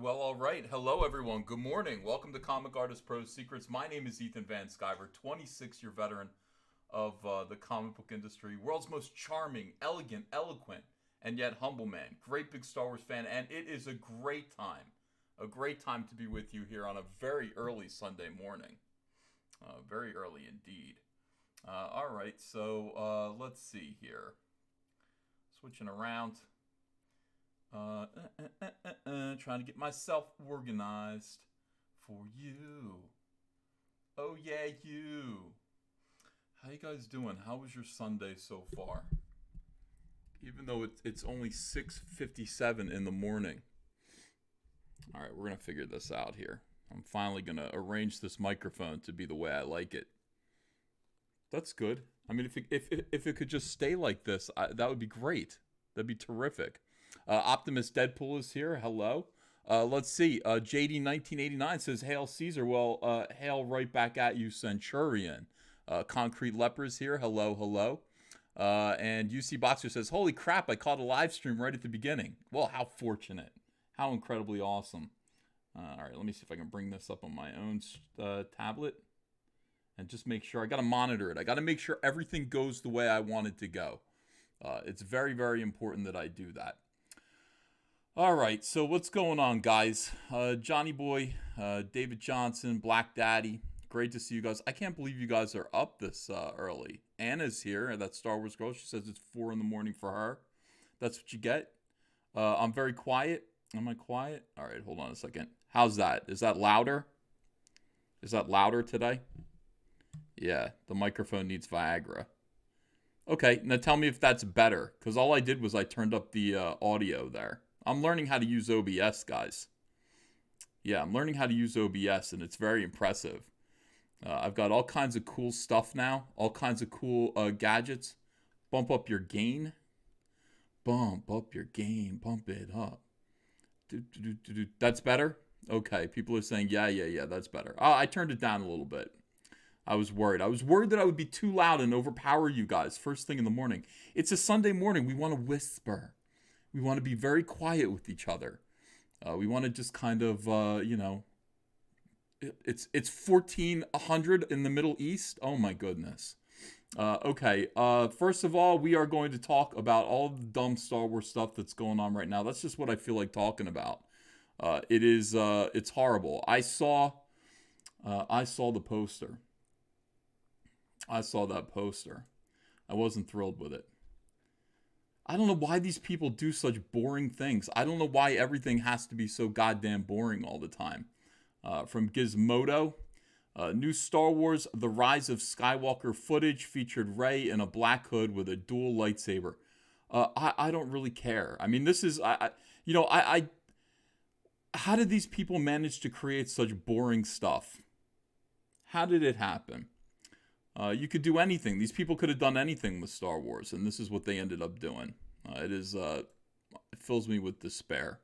Well, all right. Hello, everyone. Good morning. Welcome to Comic Artist Pro Secrets. My name is Ethan Van Sciver, 26-year veteran of the comic book industry, world's most charming, elegant, eloquent, and yet humble man. Great big Star Wars fan, and it is a great time to be with you here on a very early Sunday morning. Very early indeed. All right, so let's see here. Switching around. Trying to get myself organized for you. Oh yeah, you. How you guys doing? How was your Sunday so far? Even though it's only 6:57 in the morning. All right, we're gonna figure this out here. I'm finally gonna arrange this microphone to be the way I like it. That's good. I mean, if it could just stay like this, that would be great. That'd be terrific. Optimus Deadpool is here. Hello. Let's see. JD 1989 says, "Hail Caesar." Well, hail right back at you, Centurion. Concrete Lepers here. Hello, hello. And UC Boxer says, "Holy crap! I caught a live stream right at the beginning." Well, how fortunate! How incredibly awesome! All right, let me see if I can bring this up on my own tablet and just make sure. I got to monitor it. I got to make sure everything goes the way I want it to go. It's very, very important that I do that. All right, so what's going on, guys? Johnny Boy, David Johnson, Black Daddy. Great to see you guys. I can't believe you guys are up this early. Anna's here, that Star Wars girl. She says it's 4 in the morning for her. That's what you get. I'm very quiet. Am I quiet? All right, hold on a second. How's that? Is that louder? Is that louder today? Yeah, the microphone needs Viagra. Okay, now tell me if that's better, because all I did was I turned up the audio there. I'm learning how to use OBS, guys. Yeah, I'm learning how to use OBS, and it's very impressive. I've got all kinds of cool stuff now, all kinds of cool gadgets. Bump up your gain. Bump up your gain. Bump it up. That's better? Okay, people are saying, yeah, that's better. I turned it down a little bit. I was worried. I was worried that I would be too loud and overpower you guys first thing in the morning. It's a Sunday morning. We want to whisper. We want to be very quiet with each other. We want to just kind of, it's 1400 in the Middle East. Oh my goodness. Okay. First of all, we are going to talk about all the dumb Star Wars stuff that's going on right now. That's just what I feel like talking about. It's horrible. I saw the poster. I saw that poster. I wasn't thrilled with it. I don't know why these people do such boring things. I don't know why everything has to be so goddamn boring all the time. From Gizmodo, new Star Wars The Rise of Skywalker footage featured Rey in a black hood with a dual lightsaber. I don't really care. I mean, this is, how did these people manage to create such boring stuff? How did it happen? You could do anything. These people could have done anything with Star Wars, and this is what they ended up doing. It fills me with despair.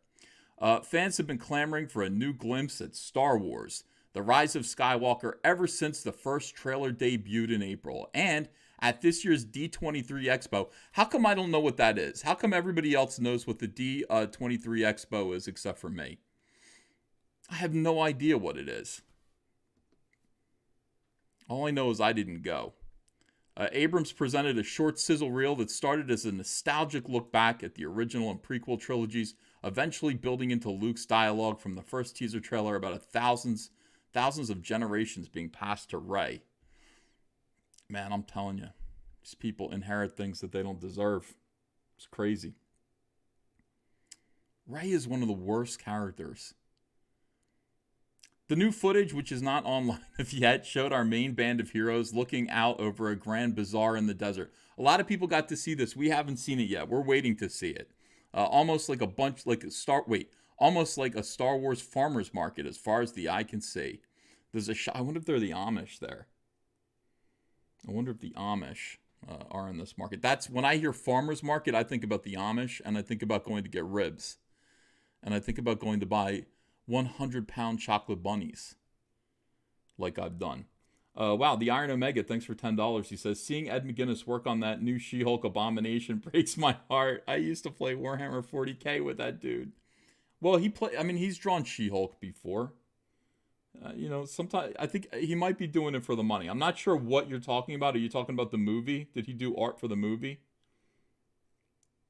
Fans have been clamoring for a new glimpse at Star Wars, The Rise of Skywalker, ever since the first trailer debuted in April. And at this year's D23 Expo, how come I don't know what that is? How come everybody else knows what the D23 Expo is except for me? I have no idea what it is. All I know is I didn't go. Abrams presented a short sizzle reel that started as a nostalgic look back at the original and prequel trilogies, eventually building into Luke's dialogue from the first teaser trailer about thousands of generations being passed to Rey. Man, I'm telling you, these people inherit things that they don't deserve. It's crazy. Rey is one of the worst characters. The new footage, which is not online yet, showed our main band of heroes looking out over a grand bazaar in the desert. A lot of people got to see this. We haven't seen it yet. We're waiting to see it. Almost like a Star Wars farmers market as far as the eye can see. There's a shot. I wonder if they're the Amish there. I wonder if the Amish are in this market. That's when I hear farmers market, I think about the Amish, and I think about going to get ribs. And I think about going to buy 100-pound chocolate bunnies, like I've done. Wow, the Iron Omega, thanks for $10. He says, seeing Ed McGuinness work on that new She-Hulk abomination breaks my heart. I used to play Warhammer 40k with that dude. Well, I mean, he's drawn She-Hulk before. Sometimes I think he might be doing it for the money. I'm not sure what you're talking about. Are you talking about the movie? Did he do art for the movie?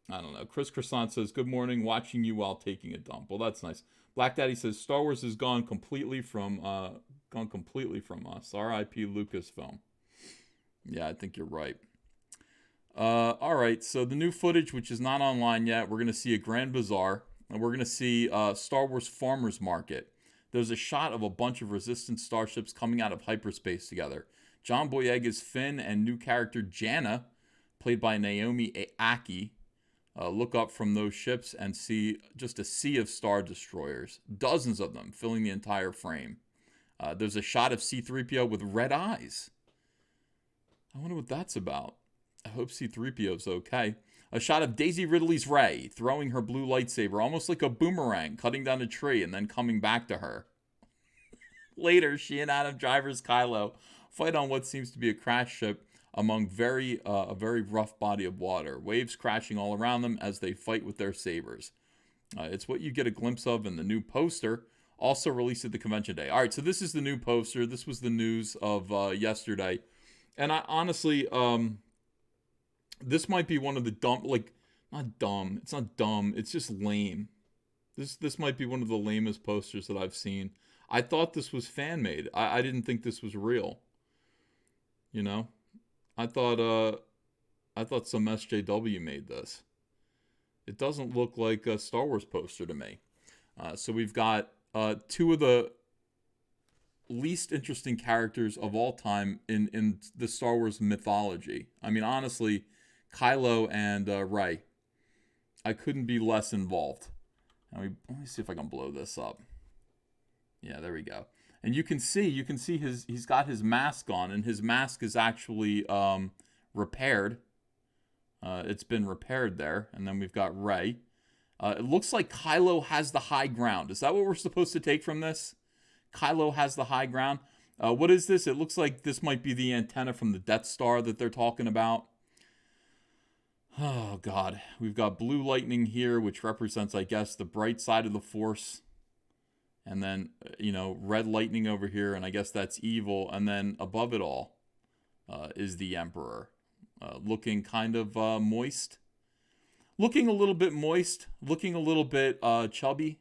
I don't know. Chris Croissant says, "Good morning, watching you while taking a dump." Well, that's nice. Black Daddy says, "Star Wars has gone completely from us. R.I.P. Lucasfilm." Yeah, I think you're right. All right. So the new footage, which is not online yet, we're gonna see a Grand Bazaar, and we're gonna see Star Wars Farmers Market. There's a shot of a bunch of Resistance starships coming out of hyperspace together. John Boyega's Finn and new character Janna, played by Naomi Aki, look up from those ships and see just a sea of Star Destroyers, dozens of them filling the entire frame. There's a shot of C-3PO with red eyes. I wonder what that's about. I hope C-3PO's okay. A shot of Daisy Ridley's Rey throwing her blue lightsaber almost like a boomerang, cutting down a tree and then coming back to her. Later, she and Adam Driver's Kylo fight on what seems to be a crash ship among a very rough body of water, waves crashing all around them as they fight with their sabers. It's what you get a glimpse of in the new poster, also released at the convention day. All right, so this is the new poster. This was the news of yesterday. And I honestly, this might be one of the not dumb. It's not dumb. It's just lame. This might be one of the lamest posters that I've seen. I thought this was fan made. I didn't think this was real. You know, I thought some SJW made this. It doesn't look like a Star Wars poster to me. So we've got two of the least interesting characters of all time in the Star Wars mythology. I mean, honestly, Kylo and Rey. I couldn't be less involved. Let me see if I can blow this up. Yeah, there we go. And you can see he's got his mask on, and his mask is actually repaired. It's been repaired there. And then we've got Rey. It looks like Kylo has the high ground. Is that what we're supposed to take from this? Kylo has the high ground. What is this? It looks like this might be the antenna from the Death Star that they're talking about. Oh, God. We've got blue lightning here, which represents, I guess, the bright side of the Force. And then, red lightning over here, and I guess that's evil. And then above it all is the Emperor, looking kind of moist. Looking a little bit moist. Looking a little bit chubby.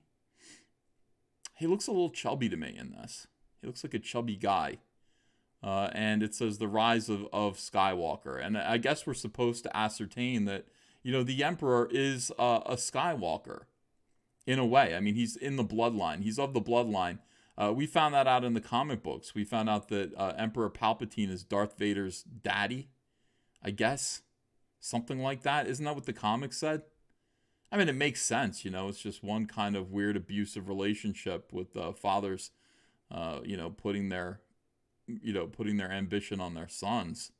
He looks a little chubby to me in this. He looks like a chubby guy. And it says the rise of Skywalker. And I guess we're supposed to ascertain that, the Emperor is a Skywalker. In a way. I mean, he's in the bloodline. He's of the bloodline. We found that out in the comic books. We found out that Emperor Palpatine is Darth Vader's daddy, I guess. Something like that. Isn't that what the comics said? I mean, it makes sense, It's just one kind of weird abusive relationship with fathers, putting their ambition on their sons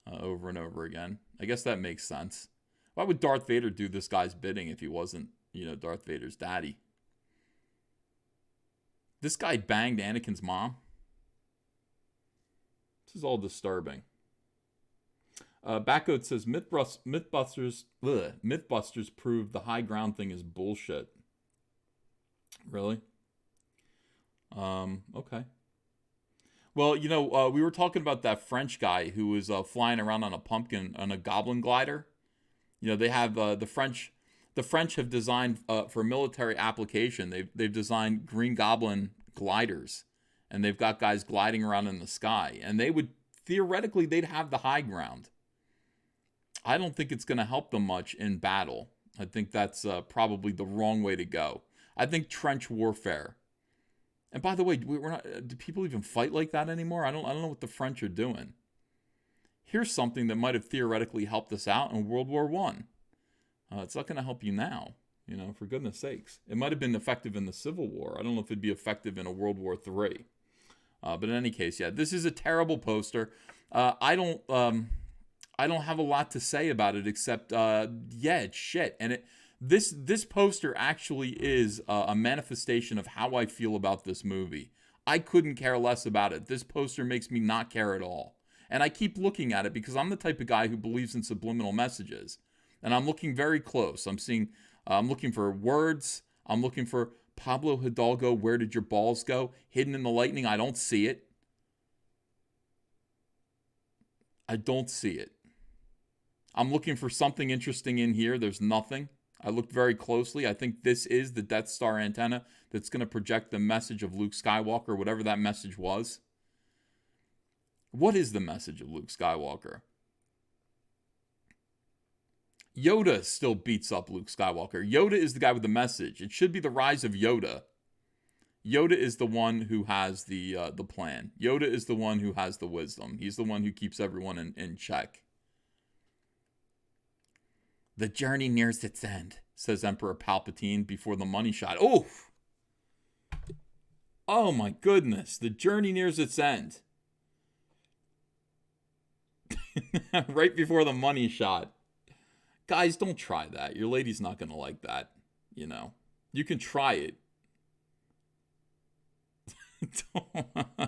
over and over again. I guess that makes sense. Why would Darth Vader do this guy's bidding if he wasn't, Darth Vader's daddy? This guy banged Anakin's mom. This is all disturbing. Backgoat says Mythbusters proved the high ground thing is bullshit. Really? Okay. Well, we were talking about that French guy who was flying around on a pumpkin on a goblin glider. They have the French. The French have designed for military application. They've designed Green Goblin gliders, and they've got guys gliding around in the sky. And they'd have the high ground. I don't think it's going to help them much in battle. I think that's probably the wrong way to go. I think trench warfare. And by the way, we're not. Do people even fight like that anymore? I don't know what the French are doing. Here's something that might have theoretically helped us out in World War I. It's not going to help you now, for goodness sakes. It might have been effective in the Civil War. I don't know if it'd be effective in a World War III. But in any case, yeah, this is a terrible poster. I don't have a lot to say about it except, it's shit. And this poster actually is a manifestation of how I feel about this movie. I couldn't care less about it. This poster makes me not care at all. And I keep looking at it because I'm the type of guy who believes in subliminal messages. And I'm looking very close. I'm looking for words. I'm looking for Pablo Hidalgo, Where Did Your Balls Go? Hidden in the Lightning. I don't see it. I don't see it. I'm looking for something interesting in here. There's nothing. I looked very closely. I think this is the Death Star antenna that's going to project the message of Luke Skywalker, whatever that message was. What is the message of Luke Skywalker? Yoda still beats up Luke Skywalker. Yoda is the guy with the message. It should be the rise of Yoda. Yoda is the one who has the plan. Yoda is the one who has the wisdom. He's the one who keeps everyone in check. The journey nears its end, says Emperor Palpatine before the money shot. Oh my goodness. The journey nears its end. Right before the money shot. Guys, don't try that. Your lady's not going to like that. You know, you can try it.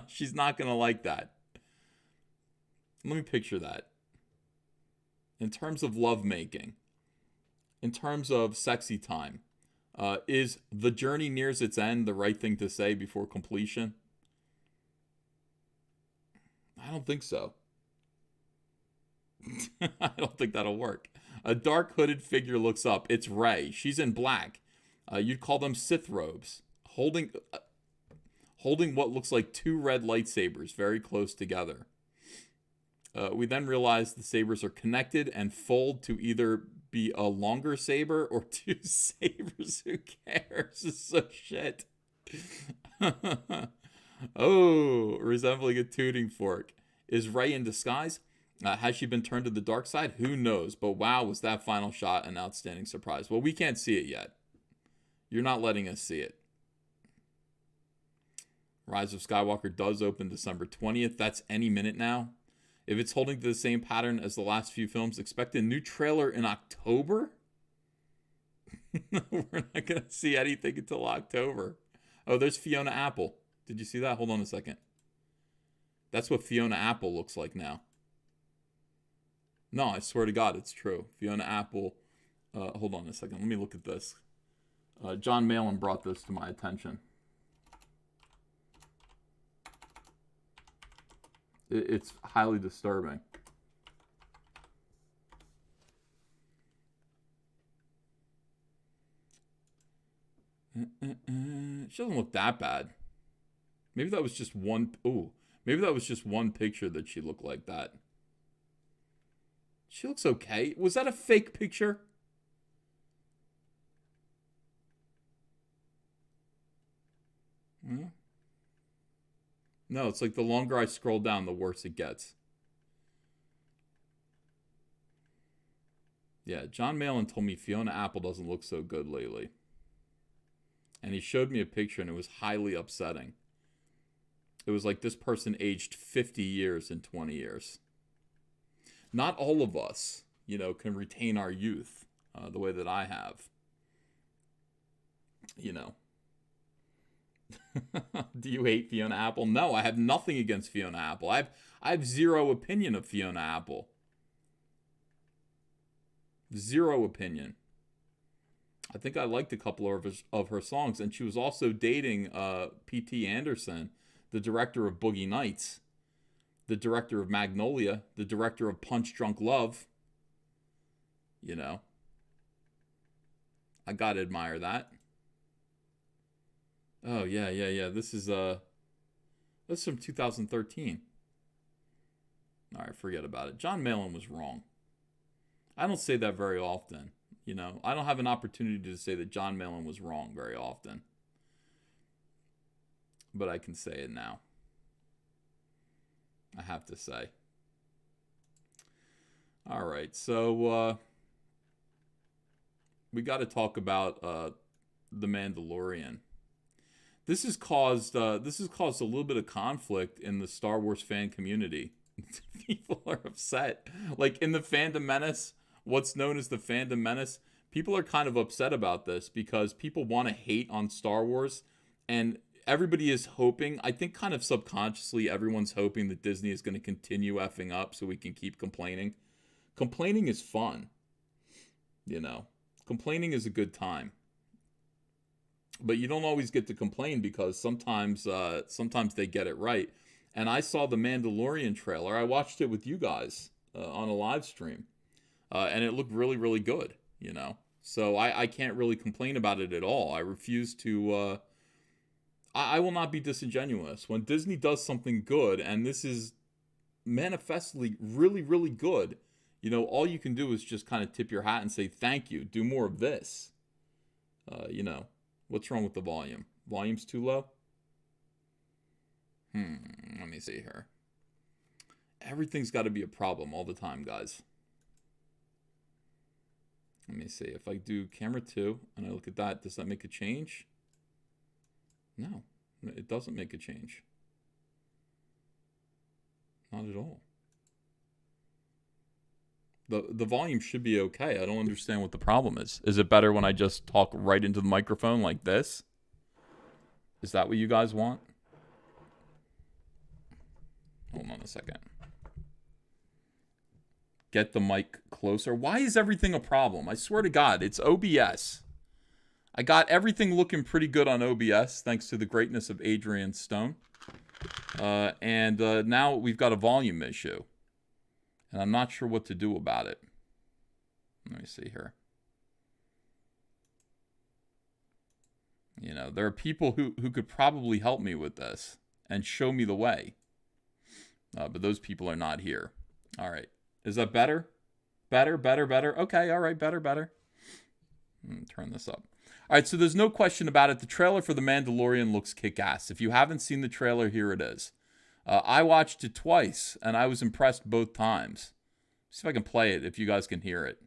She's not going to like that. Let me picture that. In terms of lovemaking, in terms of sexy time, is the journey nears its end the right thing to say before completion? I don't think so. I don't think that'll work. A dark hooded figure looks up. It's Rey. She's in black. You'd call them Sith robes. Holding what looks like two red lightsabers very close together. We then realize the sabers are connected and fold to either be a longer saber or two sabers. Who cares? It's so shit. Oh, resembling a tuning fork. Is Rey in disguise? Has she been turned to the dark side? Who knows? But wow, was that final shot an outstanding surprise. Well, we can't see it yet. You're not letting us see it. Rise of Skywalker does open December 20th. That's any minute now. If it's holding to the same pattern as the last few films, expect a new trailer in October? We're not going to see anything until October. Oh, there's Fiona Apple. Did you see that? Hold on a second. That's what Fiona Apple looks like now. No, I swear to God, it's true. Fiona Apple. Hold on a second. Let me look at this. John Malin brought this to my attention. It's highly disturbing. She doesn't look that bad. Maybe that was just one. Ooh, maybe that was just one picture that she looked like that. She looks okay. Was that a fake picture? Hmm? No, it's like the longer I scroll down, the worse it gets. Yeah, John Malin told me Fiona Apple doesn't look so good lately. And he showed me a picture and it was highly upsetting. It was like this person aged 50 years in 20 years. Not all of us, can retain our youth the way that I have. Do you hate Fiona Apple? No, I have nothing against Fiona Apple. I have zero opinion of Fiona Apple. Zero opinion. I think I liked a couple of her songs, and she was also dating P.T. Anderson, the director of Boogie Nights, the director of Magnolia, the director of Punch Drunk Love. I gotta admire that. Oh, yeah. This is from 2013. All right, forget about it. John Malin was wrong. I don't say that very often. I don't have an opportunity to say that John Malin was wrong very often. But I can say it now. I have to say. All right, so we got to talk about The Mandalorian. This has caused a little bit of conflict in the Star Wars fan community. People are upset. Like in the Fandom Menace, what's known as the Fandom Menace, people are kind of upset about this because people want to hate on Star Wars, and everybody is hoping, I think kind of subconsciously, everyone's hoping that Disney is going to continue effing up so we can keep complaining. Complaining is fun. Complaining is a good time. But you don't always get to complain because sometimes they get it right. And I saw the Mandalorian trailer. I watched it with you guys on a live stream, and it looked really, really good. You know, so I can't really complain about it at all. I refuse to. I will not be disingenuous when Disney does something good, and this is manifestly really, really good. You know, all you can do is just kind of tip your hat and say thank you. Do more of this. You know, what's wrong with the volume? Volume's too low? Let me see here. Everything's got to be a problem all the time, guys. Let me see. If I do camera 2 and I look at that, does that make a change? No, it doesn't make a change. Not at all. The volume should be okay. I don't understand what the problem is. Is it better when I just talk right into the microphone like this? Is that what you guys want? Hold on a second. Get the mic closer. Why is everything a problem? I swear to God, it's OBS. I got everything looking pretty good on OBS, thanks to the greatness of Adrian Stone. And now we've got a volume issue. And I'm not sure what to do about it. Let me see here. You know, there are people who could probably help me with this and show me the way. But those people are not here. All right. Is that better? Better. Okay, all right, better. Turn this up. All right, so there's no question about it. The trailer for The Mandalorian looks kick-ass. If you haven't seen the trailer, here it is. I watched it twice, and I was impressed both times. See if I can play it, if you guys can hear it.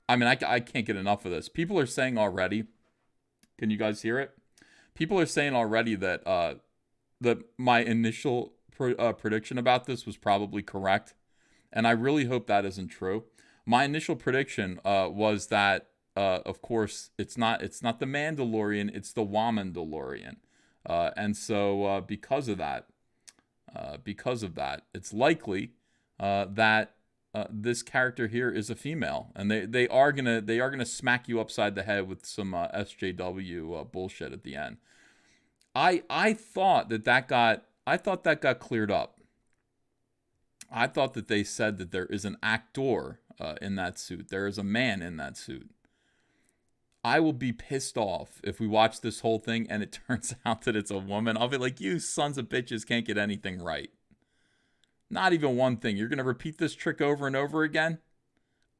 I mean, I can't get enough of this. People are saying already, can you guys hear it? People are saying already that my initial prediction about this was probably correct. And I really hope that isn't true. My initial prediction was that, of course, it's not the Mandalorian, it's the Womandalorian. And so because of that, it's likely that this character here is a female, and they are gonna smack you upside the head with some SJW bullshit at the end. I thought that got cleared up. I thought that they said that there is an actor in that suit. There is a man in that suit. I will be pissed off if we watch this whole thing and it turns out that it's a woman. I'll be like, you sons of bitches can't get anything right. Not even one thing. You're going to repeat this trick over and over again?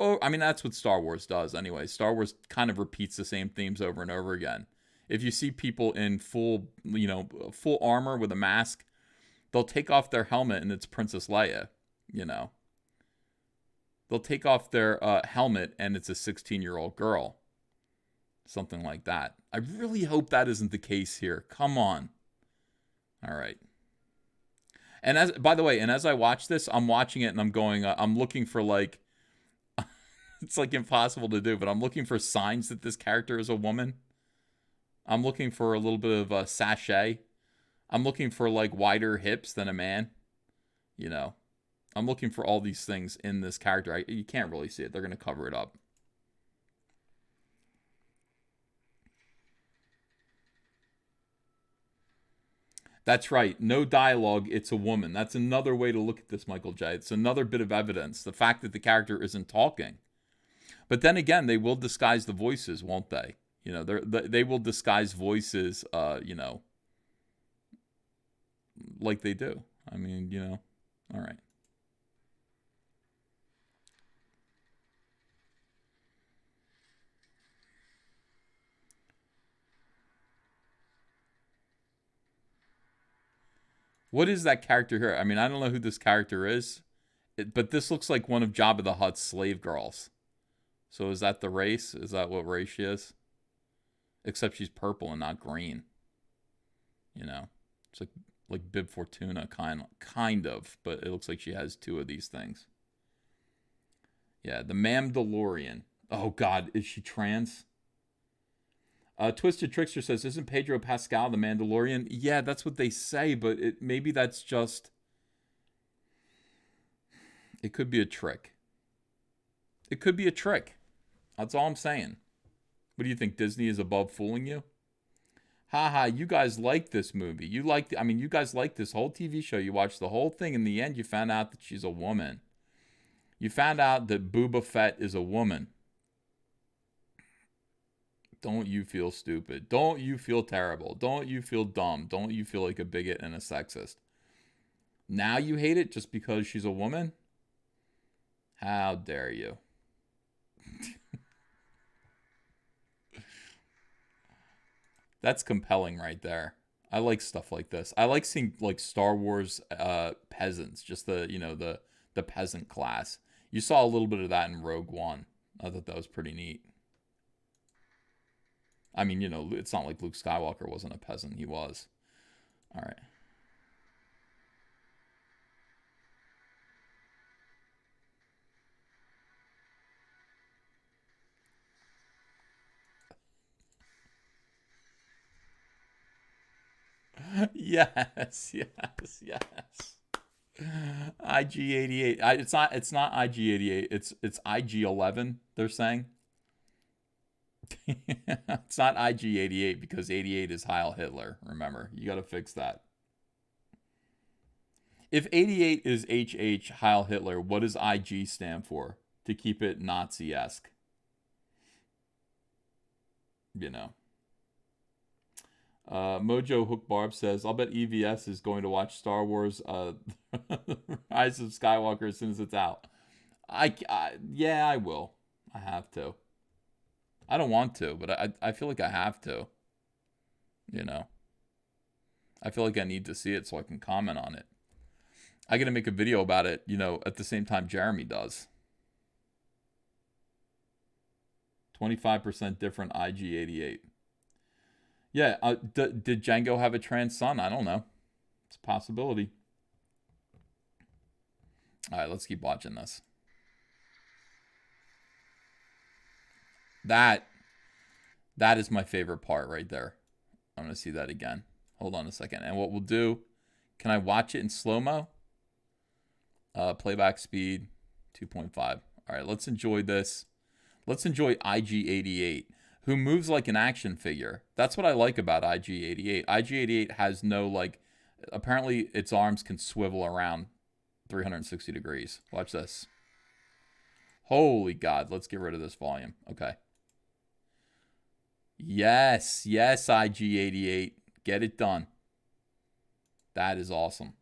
Oh, I mean, that's what Star Wars does anyway. Star Wars kind of repeats the same themes over and over again. If you see people in full armor with a mask, they'll take off their helmet and it's Princess Leia, you know. They'll take off their helmet and it's a 16-year-old girl. Something like that. I really hope that isn't the case here. Come on. All right. And as I watch this, I'm watching it and I'm going, I'm looking for like, it's like impossible to do, but I'm looking for signs that this character is a woman. I'm looking for a little bit of a sachet. I'm looking for like wider hips than a man. You know, I'm looking for all these things in this character. You can't really see it. They're going to cover it up. That's right. No dialogue. It's a woman. That's another way to look at this, Michael J. It's another bit of evidence. The fact that the character isn't talking. But then again, they will disguise the voices, won't they? You know, they will disguise voices, you know, like they do. I mean, you know, all right. What is that character here? I mean, I don't know who this character is, but this looks like one of Jabba the Hutt's slave girls. So is that the race? Is that what race she is? Except she's purple and not green. You know, it's like like Bib Fortuna, kind of, but it looks like she has two of these things. Yeah, the Mandalorian. Oh God, is she trans? Twisted Trickster says, "Isn't Pedro Pascal the Mandalorian?" Yeah, that's what they say, but maybe that's just. It could be a trick. It could be a trick. That's all I'm saying. What do you think? Disney is above fooling you? Haha, you guys like this movie. You guys like this whole TV show. You watched the whole thing. In the end, you found out that she's a woman. You found out that Boba Fett is a woman. Don't you feel stupid? Don't you feel terrible? Don't you feel dumb? Don't you feel like a bigot and a sexist? Now you hate it just because she's a woman? How dare you? That's compelling right there. I like stuff like this. I like seeing like Star Wars peasants, just the peasant class. You saw a little bit of that in Rogue One. I thought that was pretty neat. I mean, it's not like Luke Skywalker wasn't a peasant. He was. All right. Yes, yes, yes. IG88. It's not IG88. It's IG11, they're saying. It's not IG88 because 88 is Heil Hitler. Remember, you got to fix that. If 88 is HH Heil Hitler, what does IG stand for? To keep it Nazi-esque. Mojo Hook Barb says, "I'll bet EVS is going to watch Star Wars Rise of Skywalker as soon as it's out." Yeah, I will. I have to. I don't want to, but I feel like I have to. I feel like I need to see it so I can comment on it. I got to make a video about it, at the same time Jeremy does. 25% different IG88. Yeah, did Django have a trans son? I don't know. It's a possibility. All right, let's keep watching this. That is my favorite part right there. I'm going to see that again. Hold on a second. And what we'll do, can I watch it in slow-mo? Playback speed, 2.5. All right, let's enjoy this. Let's enjoy IG88, who moves like an action figure. That's what I like about IG88. IG88 has no, apparently its arms can swivel around 360 degrees. Watch this. Holy God, let's get rid of this volume. Okay. Yes, IG88. Get it done. That is awesome.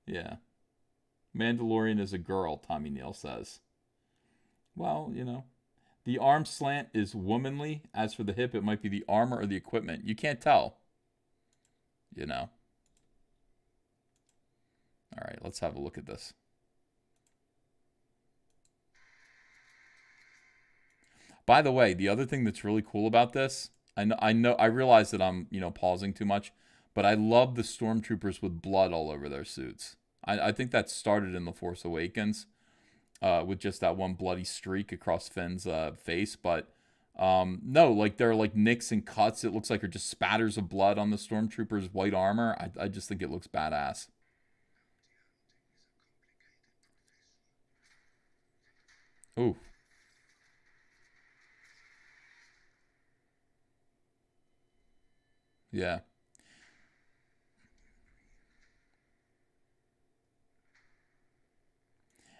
Yeah. Mandalorian is a girl, Tommy Neal says. Well, the arm slant is womanly. As for the hip, it might be the armor or the equipment. You can't tell. All right, let's have a look at this. By the way, the other thing that's really cool about this, I realize that I'm, pausing too much, but I love the stormtroopers with blood all over their suits. I think that started in The Force Awakens with just that one bloody streak across Finn's face. But no, there are nicks and cuts. It looks like they're just spatters of blood on the stormtroopers' white armor. I just think it looks badass. Ooh. Yeah.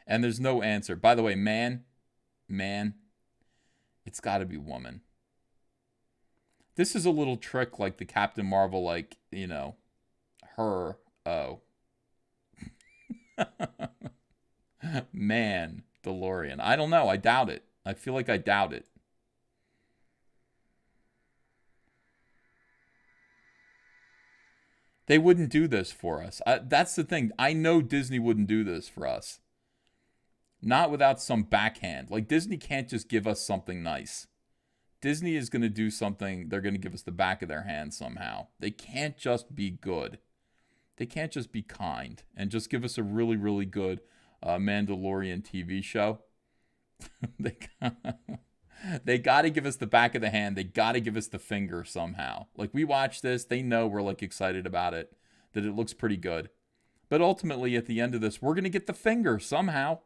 And there's no answer. By the way, man, it's got to be woman. This is a little trick like the Captain Marvel, her. Oh. Man, DeLorean. I don't know. I doubt it. I feel like I doubt it. They wouldn't do this for us. That's the thing. I know Disney wouldn't do this for us. Not without some backhand. Disney can't just give us something nice. Disney is going to do something. They're going to give us the back of their hand somehow. They can't just be good. They can't just be kind and just give us a really, really good Mandalorian TV show. They got to give us the back of the hand. They got to give us the finger somehow. Like, we watch this, they know we're like excited about it, that it looks pretty good. But ultimately, at the end of this, we're going to get the finger somehow.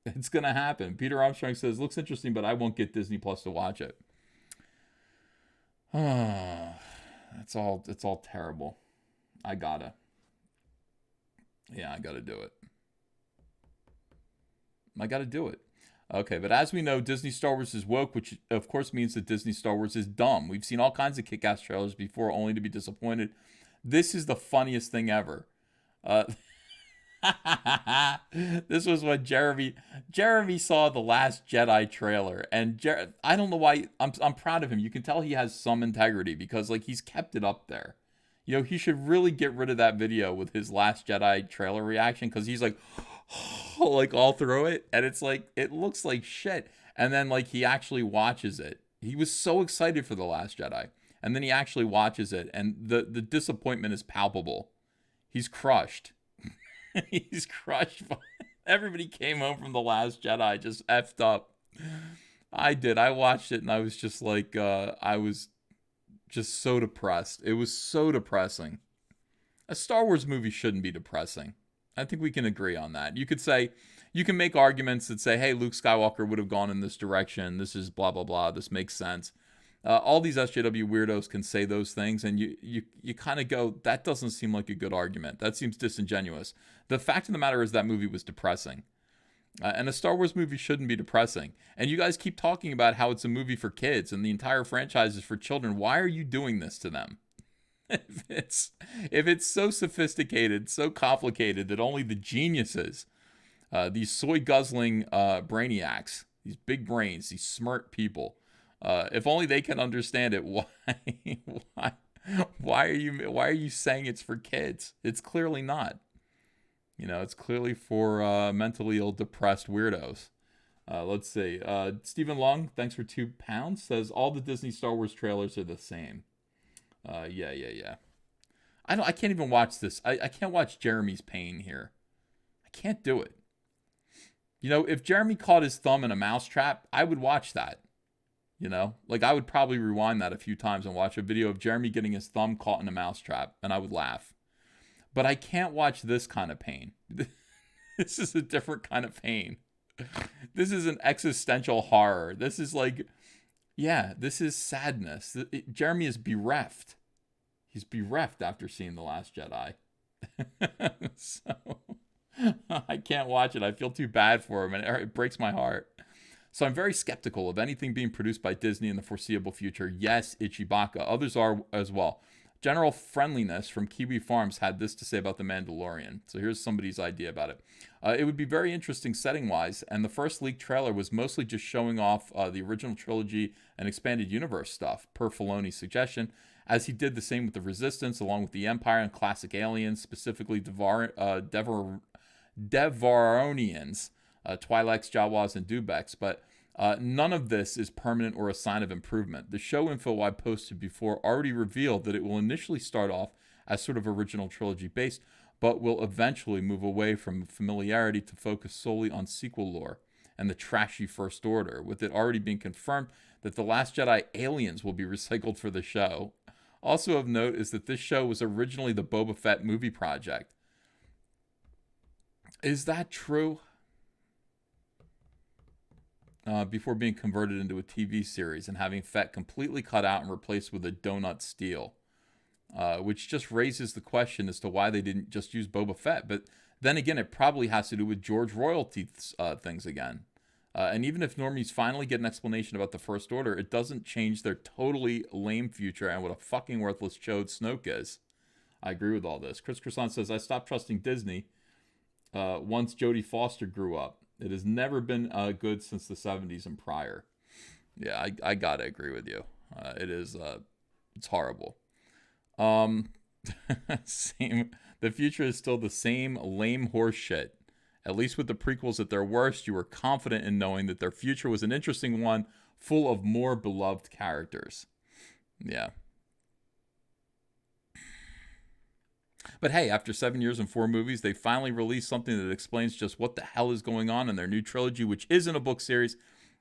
It's going to happen. Peter Armstrong says, looks interesting, but I won't get Disney Plus to watch it. It's all terrible. I gotta do it. I gotta do it. Okay, but as we know, Disney Star Wars is woke, which of course means that Disney Star Wars is dumb. We've seen all kinds of kick-ass trailers before, only to be disappointed. This is the funniest thing ever. This was when Jeremy saw the Last Jedi trailer, and I don't know why. I'm proud of him. You can tell he has some integrity because like he's kept it up there. You know, he should really get rid of that video with his Last Jedi trailer reaction because he's like, like all through it, and it's like it looks like shit. And then like he actually watches it. He was so excited for the Last Jedi, and then he actually watches it, and the disappointment is palpable. He's crushed. He's crushed. Everybody came home from the Last Jedi just effed up. I did. I watched it and I was just like, I was just so depressed. It was so depressing. A Star Wars movie shouldn't be depressing. I think we can agree on that. You can make arguments that say, hey, Luke Skywalker would have gone in this direction. This is blah, blah, blah. This makes sense. All these SJW weirdos can say those things, and you kind of go, that doesn't seem like a good argument. That seems disingenuous. The fact of the matter is that movie was depressing. And a Star Wars movie shouldn't be depressing. And you guys keep talking about how it's a movie for kids and the entire franchise is for children. Why are you doing this to them? If it's so sophisticated, so complicated that only the geniuses, these soy-guzzling brainiacs, these big brains, these smart people, if only they can understand it, why are you saying it's for kids? It's clearly not. You know, it's clearly for mentally ill, depressed weirdos. Let's see. Stephen Long, thanks for £2, says all the Disney Star Wars trailers are the same. Yeah. I can't even watch this. I can't watch Jeremy's pain here. I can't do it. You know, if Jeremy caught his thumb in a mousetrap, I would watch that. You know, like I would probably rewind that a few times and watch a video of Jeremy getting his thumb caught in a mousetrap, and I would laugh. But I can't watch this kind of pain. This is a different kind of pain. This is an existential horror. This is like, yeah, this is sadness. Jeremy is bereft. He's bereft after seeing The Last Jedi. So I can't watch it. I feel too bad for him, and it breaks my heart. So I'm very skeptical of anything being produced by Disney in the foreseeable future. Yes, Ichibaka. Others are as well. General Friendliness from Kiwi Farms had this to say about The Mandalorian. So here's somebody's idea about it. It would be very interesting setting-wise, and the first leaked trailer was mostly just showing off the original trilogy and expanded universe stuff, per Filoni's suggestion, as he did the same with the Resistance, along with the Empire and classic aliens, specifically Devaronians, Twi'leks, Jawas, and Dubeks, but none of this is permanent or a sign of improvement. The show info I posted before already revealed that it will initially start off as sort of original trilogy based, but will eventually move away from familiarity to focus solely on sequel lore and the trashy First Order, with it already being confirmed that The Last Jedi aliens will be recycled for the show. Also of note is that this show was originally the Boba Fett movie project. Is that true? Before being converted into a TV series and having Fett completely cut out and replaced with a donut steel, which just raises the question as to why they didn't just use Boba Fett. But then again, it probably has to do with George royalty things again. And even if normies finally get an explanation about the First Order, it doesn't change their totally lame future and what a fucking worthless chode Snoke is. I agree with all this. Chris Croissant says, I stopped trusting Disney once Jodie Foster grew up. It has never been good since the 70s and prior. Yeah, I gotta agree with you. It is, it's horrible. The future is still the same lame horse shit. At least with the prequels at their worst, you were confident in knowing that their future was an interesting one, full of more beloved characters. Yeah. But hey, after 7 years and 4 movies, they finally released something that explains just what the hell is going on in their new trilogy, which isn't a book series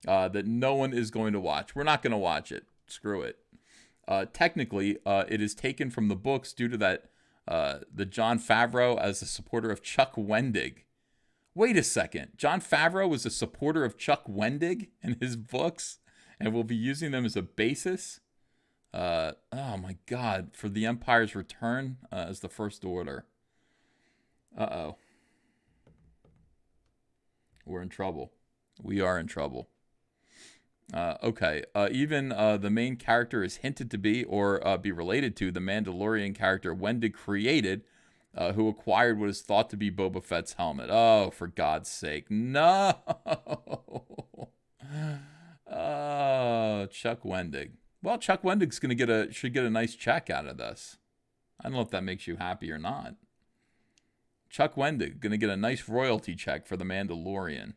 that no one is going to watch. We're not going to watch it. Screw it. Technically, it is taken from the books due to that the Jon Favreau as a supporter of Chuck Wendig. Wait a second. Jon Favreau was a supporter of Chuck Wendig in his books and will be using them as a basis. Oh my God, for The Empire's Return as the First Order. Uh-oh. We're in trouble. We are in trouble. Okay. Even the main character is hinted to be or be related to the Mandalorian character Wendig created, who acquired what is thought to be Boba Fett's helmet. Oh, for God's sake. No! Oh, Chuck Wendig. Well, Chuck Wendig's should get a nice check out of this. I don't know if that makes you happy or not. Chuck Wendig gonna get a nice royalty check for the Mandalorian.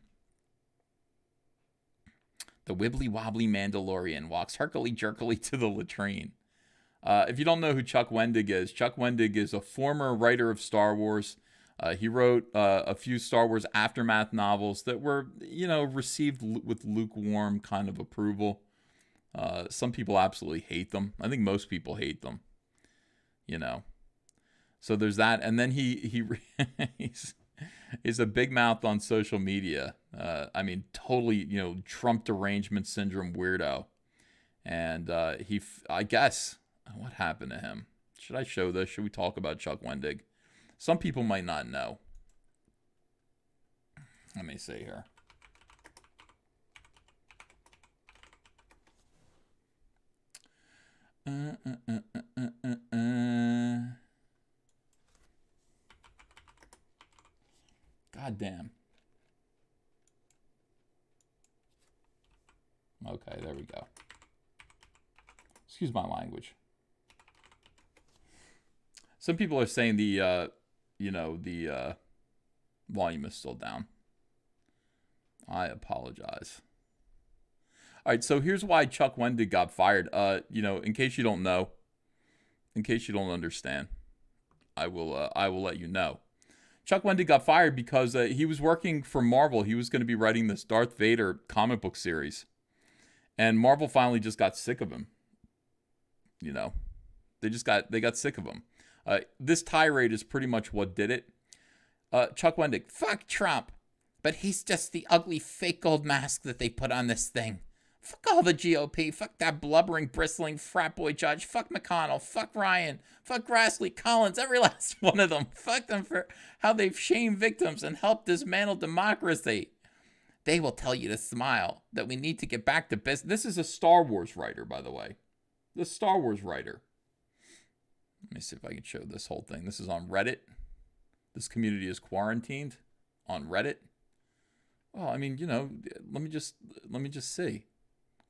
The wibbly wobbly Mandalorian walks herkily-jerkily to the latrine. If you don't know who Chuck Wendig is a former writer of Star Wars. He wrote a few Star Wars aftermath novels that were, received with lukewarm kind of approval. Some people absolutely hate them. I think most people hate them. So there's that, and then he's a big mouth on social media. Totally, Trump derangement syndrome weirdo. And I guess, what happened to him? Should I show this? Should we talk about Chuck Wendig? Some people might not know. Let me see here. God damn. Okay, there we go. Excuse my language. Some people are saying the volume is still down. I apologize. All right, so here's why Chuck Wendig got fired. In case you don't know, in case you don't understand, I will let you know. Chuck Wendig got fired because he was working for Marvel. He was going to be writing this Darth Vader comic book series, and Marvel finally just got sick of him. They got sick of him. This tirade is pretty much what did it. Chuck Wendig, fuck Trump, but he's just the ugly fake gold mask that they put on this thing. Fuck all the GOP. Fuck that blubbering, bristling frat boy judge. Fuck McConnell. Fuck Ryan. Fuck Grassley, Collins, every last one of them. Fuck them for how they've shamed victims and helped dismantle democracy. They will tell you to smile, that we need to get back to business. This is a Star Wars writer, by the way. The Star Wars writer. Let me see if I can show this whole thing. This is on Reddit. This community is quarantined on Reddit. Well, let me just see.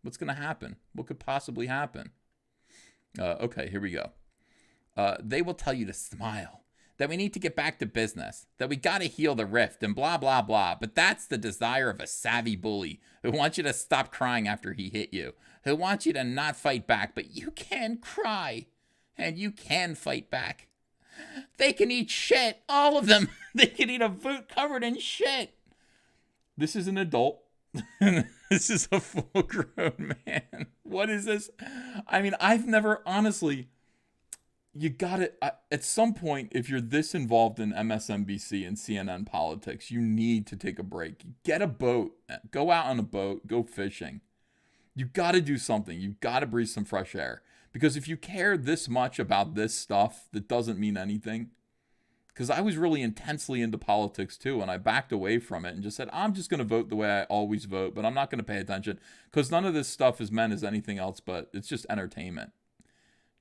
What's going to happen? What could possibly happen? Okay, here we go. They will tell you to smile, that we need to get back to business, that we got to heal the rift and blah, blah, blah. But that's the desire of a savvy bully who wants you to stop crying after he hit you, who wants you to not fight back, but you can cry and you can fight back. They can eat shit, all of them. They can eat a boot covered in shit. This is an adult. This is a full-grown man. What is this? I've never, honestly, you gotta, at some point, if you're this involved in MSNBC and CNN politics, you need to take a break. Get a boat. Go out on a boat. Go fishing. You gotta do something. You gotta breathe some fresh air. Because if you care this much about this stuff that doesn't mean anything, because I was really intensely into politics too, and I backed away from it and just said, I'm just going to vote the way I always vote, but I'm not going to pay attention because none of this stuff is meant as anything else, but it's just entertainment.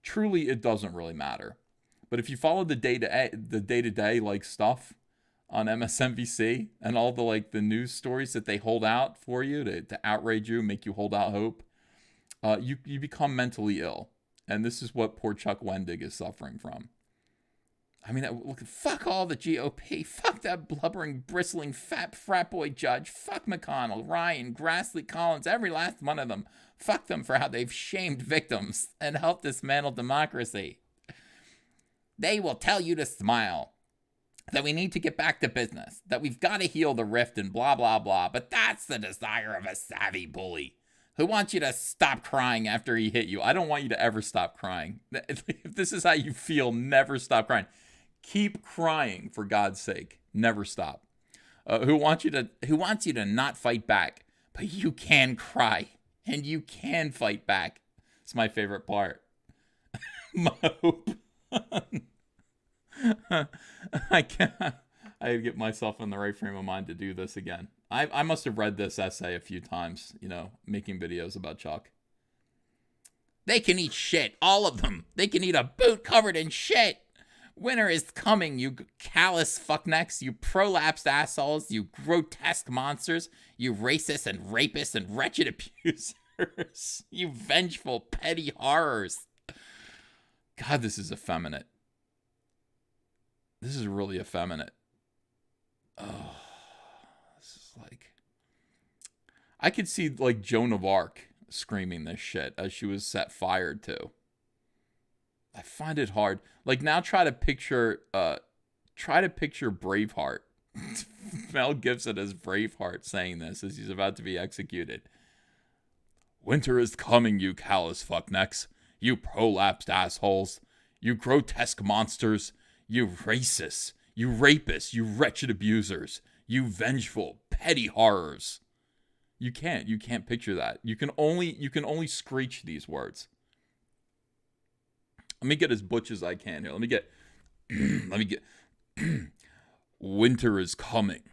Truly, it doesn't really matter. But if you follow the day-to-day like stuff on MSNBC and all the news stories that they hold out for you to outrage you, make you hold out hope, you become mentally ill. And this is what poor Chuck Wendig is suffering from. I mean, look, fuck all the GOP. Fuck that blubbering, bristling, frat boy judge. Fuck McConnell, Ryan, Grassley, Collins, every last one of them. Fuck them for how they've shamed victims and helped dismantle democracy. They will tell you to smile, that we need to get back to business, that we've got to heal the rift and blah, blah, blah. But that's the desire of a savvy bully who wants you to stop crying after he hit you. I don't want you to ever stop crying. If this is how you feel, never stop crying. Keep crying, for God's sake. Never stop. Who wants you to not fight back, but you can cry and you can fight back. It's my favorite part. My hope. I can't. I get myself in the right frame of mind to do this again. I must have read this essay a few times, making videos about Chuck. They can eat shit, all of them. They can eat a boot covered in shit. Winter is coming, you callous fucknecks, you prolapsed assholes, you grotesque monsters, you racists and rapists and wretched abusers, you vengeful, petty horrors. God, this is effeminate. This is really effeminate. Oh, this is like... I could see, like, Joan of Arc screaming this shit as she was set fire to. I find it hard. Like, now try to picture Braveheart. Mel Gibson as Braveheart saying this as he's about to be executed. Winter is coming, you callous fucknecks. You prolapsed assholes. You grotesque monsters. You racists. You rapists. You wretched abusers. You vengeful, petty horrors. You can't picture that. You can only screech these words. Let me get as butch as I can here. Let me get Winter is coming.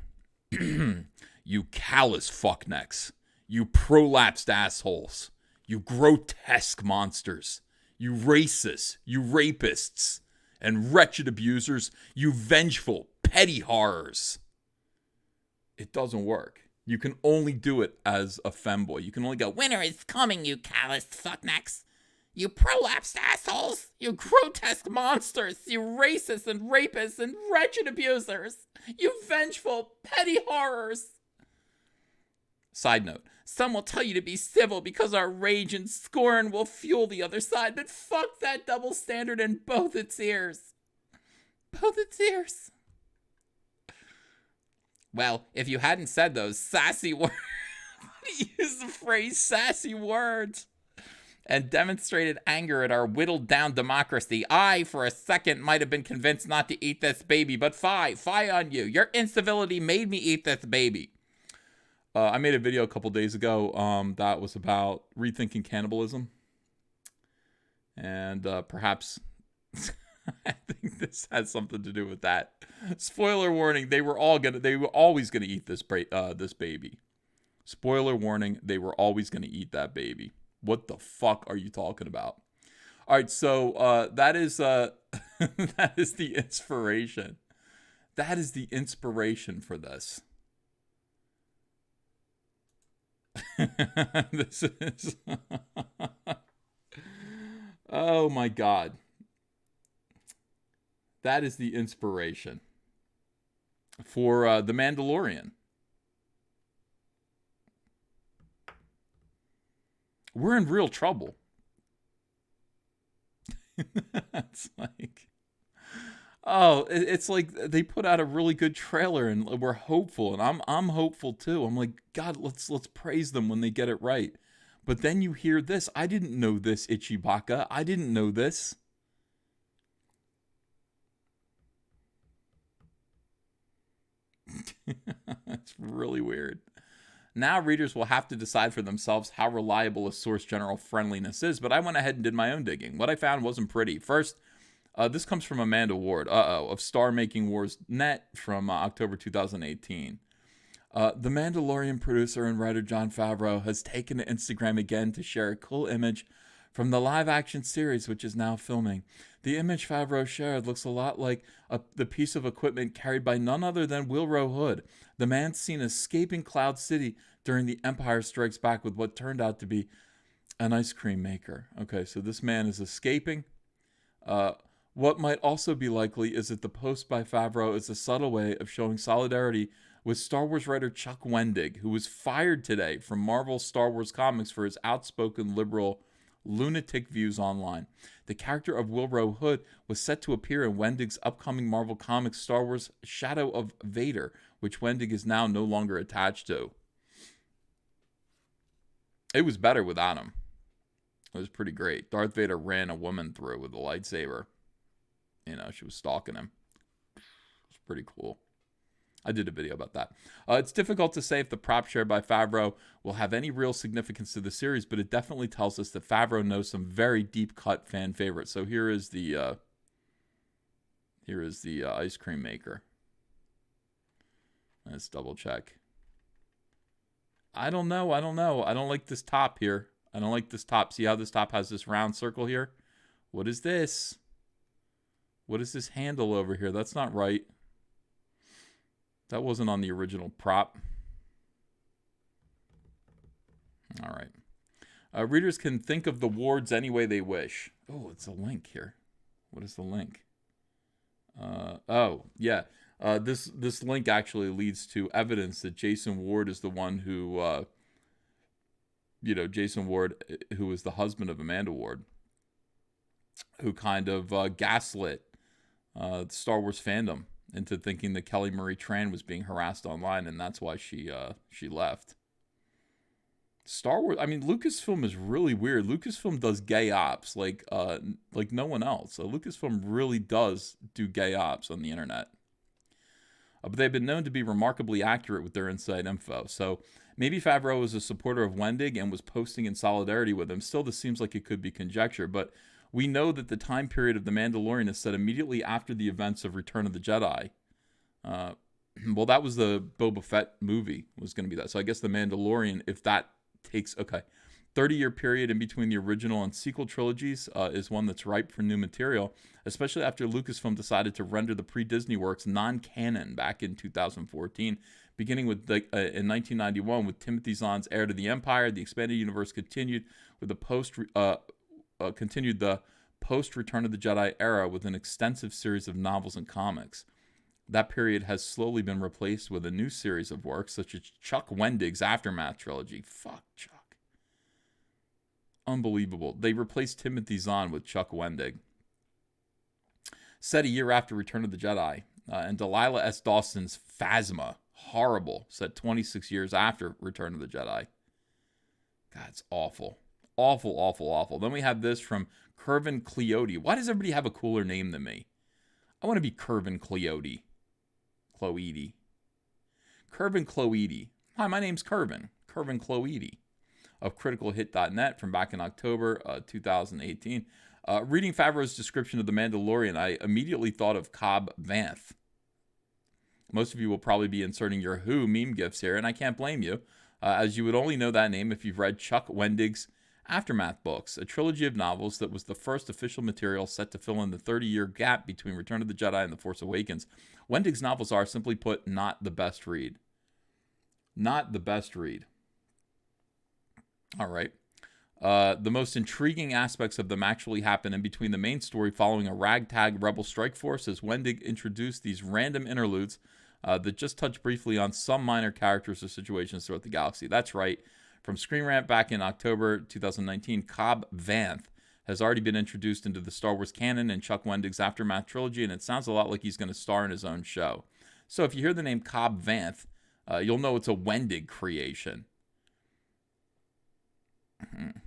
You callous fucknecks. You prolapsed assholes. You grotesque monsters. You racists. You rapists. And wretched abusers. You vengeful, petty horrors. It doesn't work. You can only do it as a femboy. You can only go, winter is coming, you callous fucknecks. You prolapsed assholes, you grotesque monsters, you racists and rapists and wretched abusers, you vengeful, petty horrors. Side note, some will tell you to be civil because our rage and scorn will fuel the other side, but fuck that double standard in both its ears. Both its ears. Well, if you hadn't said those sassy words, use the phrase sassy words, and demonstrated anger at our whittled down democracy, I, for a second, might have been convinced not to eat this baby, but fie on you. Your incivility made me eat this baby. I made a video a couple days ago that was about rethinking cannibalism. And perhaps I think this has something to do with that. Spoiler warning, they were always gonna eat this baby. Spoiler warning, they were always gonna eat that baby. What the fuck are you talking about? All right, so that is that is the inspiration. That is the inspiration for this. This is oh my God. That is the inspiration for The Mandalorian. We're in real trouble. It's like, it's like they put out a really good trailer and we're hopeful, and I'm hopeful too. I'm like, God, let's praise them when they get it right. But then you hear this. I didn't know this, Ichibaka. I didn't know this. That's really weird. Now readers will have to decide for themselves how reliable a source general friendliness is, but I went ahead and did my own digging. What I found wasn't pretty. First, this comes from Amanda Ward, of StarMakingWars.net from October 2018. The Mandalorian producer and writer Jon Favreau has taken to Instagram again to share a cool image from the live-action series, which is now filming. The image Favreau shared looks a lot like the piece of equipment carried by none other than Willrow Hood, the man seen escaping Cloud City during The Empire Strikes Back with what turned out to be an ice cream maker. Okay, so this man is escaping. What might also be likely is that the post by Favreau is a subtle way of showing solidarity with Star Wars writer Chuck Wendig, who was fired today from Marvel Star Wars comics for his outspoken liberal lunatic views online. The character of Wilbur Hood was set to appear in Wendig's upcoming Marvel Comics Star Wars Shadow of Vader, which Wendig is now no longer attached to. It was better without him. It was pretty great. Darth Vader ran a woman through with a lightsaber. You know, she was stalking him. It's pretty cool. I did a video about that. It's difficult to say if the prop shared by Favreau will have any real significance to the series, but it definitely tells us that Favreau knows some very deep-cut fan favorites. So here is the ice cream maker. Let's double check. I don't know. I don't like this top here. I don't like this top. See how this top has this round circle here? What is this? What is this handle over here? That's not right. That wasn't on the original prop. All right. Readers can think of the wards any way they wish. Oh, it's a link here. What is the link? Oh, yeah. This link actually leads to evidence that Jason Ward is the one who, Jason Ward, who was the husband of Amanda Ward, who kind of gaslit Star Wars fandom into thinking that Kelly Marie Tran was being harassed online, and that's why she left. Star Wars, I mean, Lucasfilm is really weird. Lucasfilm does gay ops like no one else. Lucasfilm really does do gay ops on the internet. But they've been known to be remarkably accurate with their inside info. So maybe Favreau was a supporter of Wendig and was posting in solidarity with him. Still, this seems like it could be conjecture, but we know that the time period of The Mandalorian is set immediately after the events of Return of the Jedi. Well, that was the Boba Fett movie, was going to be that. So I guess The Mandalorian, if that takes, 30-year period in between the original and sequel trilogies is one that's ripe for new material, especially after Lucasfilm decided to render the pre-Disney works non-canon back in 2014. Beginning with in 1991 with Timothy Zahn's Heir to the Empire, the expanded universe continued with the post Return of the Jedi era with an extensive series of novels and comics. That period has slowly been replaced with a new series of works such as Chuck Wendig's Aftermath trilogy. Fuck Chuck. Unbelievable. They replaced Timothy Zahn with Chuck Wendig. Set a year after Return of the Jedi. And Delilah S. Dawson's Phasma. Horrible. Set 26 years after Return of the Jedi. God, it's awful. Awful, awful, awful. Then we have this from Curvin Cleote. Why does everybody have a cooler name than me? I want to be Curvin Cleote. Curvin Cleote. Hi, my name's Curvin Cleote of criticalhit.net from back in October 2018. Reading Favreau's description of The Mandalorian, I immediately thought of Cobb Vanth. Most of you will probably be inserting your Who meme gifs here, and I can't blame you, as you would only know that name if you've read Chuck Wendig's Aftermath books, a trilogy of novels that was the first official material set to fill in the 30-year gap between Return of the Jedi and The Force Awakens. Wendig's novels are, simply put, not the best read. Not the best read. All right. The most intriguing aspects of them actually happen in between the main story following a ragtag rebel strike force as Wendig introduced these random interludes that just touch briefly on some minor characters or situations throughout the galaxy. That's right. From Screen Rant back in October 2019, Cobb Vanth has already been introduced into the Star Wars canon in Chuck Wendig's Aftermath trilogy, and it sounds a lot like he's going to star in his own show. So if you hear the name Cobb Vanth, you'll know it's a Wendig creation.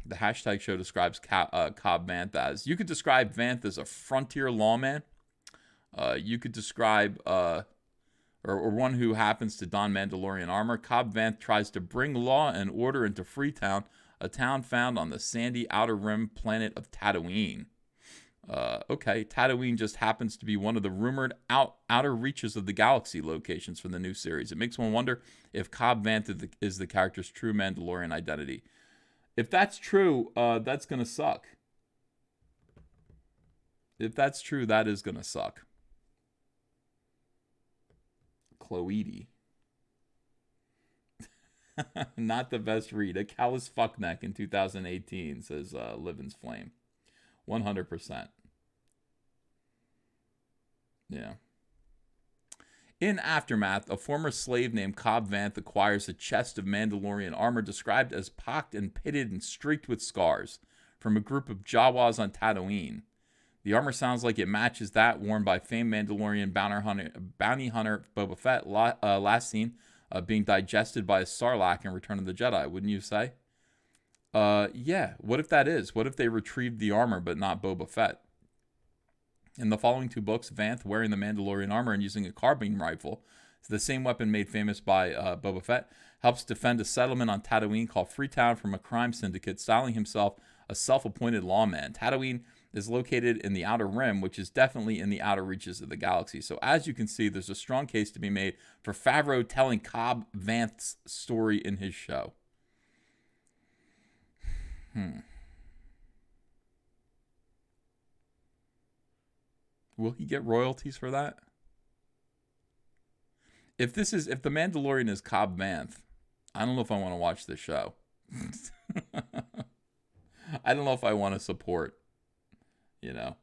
The hashtag show describes Cobb Vanth as, you could describe Vanth as a frontier lawman. You could describe, or one who happens to don Mandalorian armor. Cobb Vanth tries to bring law and order into Freetown, a town found on the sandy outer rim planet of Tatooine. Tatooine just happens to be one of the rumored outer reaches of the galaxy locations for the new series. It makes one wonder if Cobb Vanth is the character's true Mandalorian identity. If that's true, that's going to suck. If that's true, that is going to suck. Cloete. Not the best read. A callous fuckneck in 2018, says Livens Flame. 100%. Yeah. In Aftermath, a former slave named Cobb Vanth acquires a chest of Mandalorian armor described as pocked and pitted and streaked with scars from a group of Jawas on Tatooine. The armor sounds like it matches that worn by famed Mandalorian bounty hunter Boba Fett, last seen being digested by a Sarlacc in Return of the Jedi, wouldn't you say? Yeah. What if that is? What if they retrieved the armor but not Boba Fett? In the following 2 books, Vanth, wearing the Mandalorian armor and using a carbine rifle, the same weapon made famous by Boba Fett, helps defend a settlement on Tatooine called Freetown from a crime syndicate, styling himself a self-appointed lawman. Tatooine is located in the Outer Rim, which is definitely in the outer reaches of the galaxy. So as you can see, there's a strong case to be made for Favreau telling Cobb Vanth's story in his show. Will he get royalties for that? If the Mandalorian is Cobb Vanth, I don't know if I want to watch this show. I don't know if I want to support, Yeah.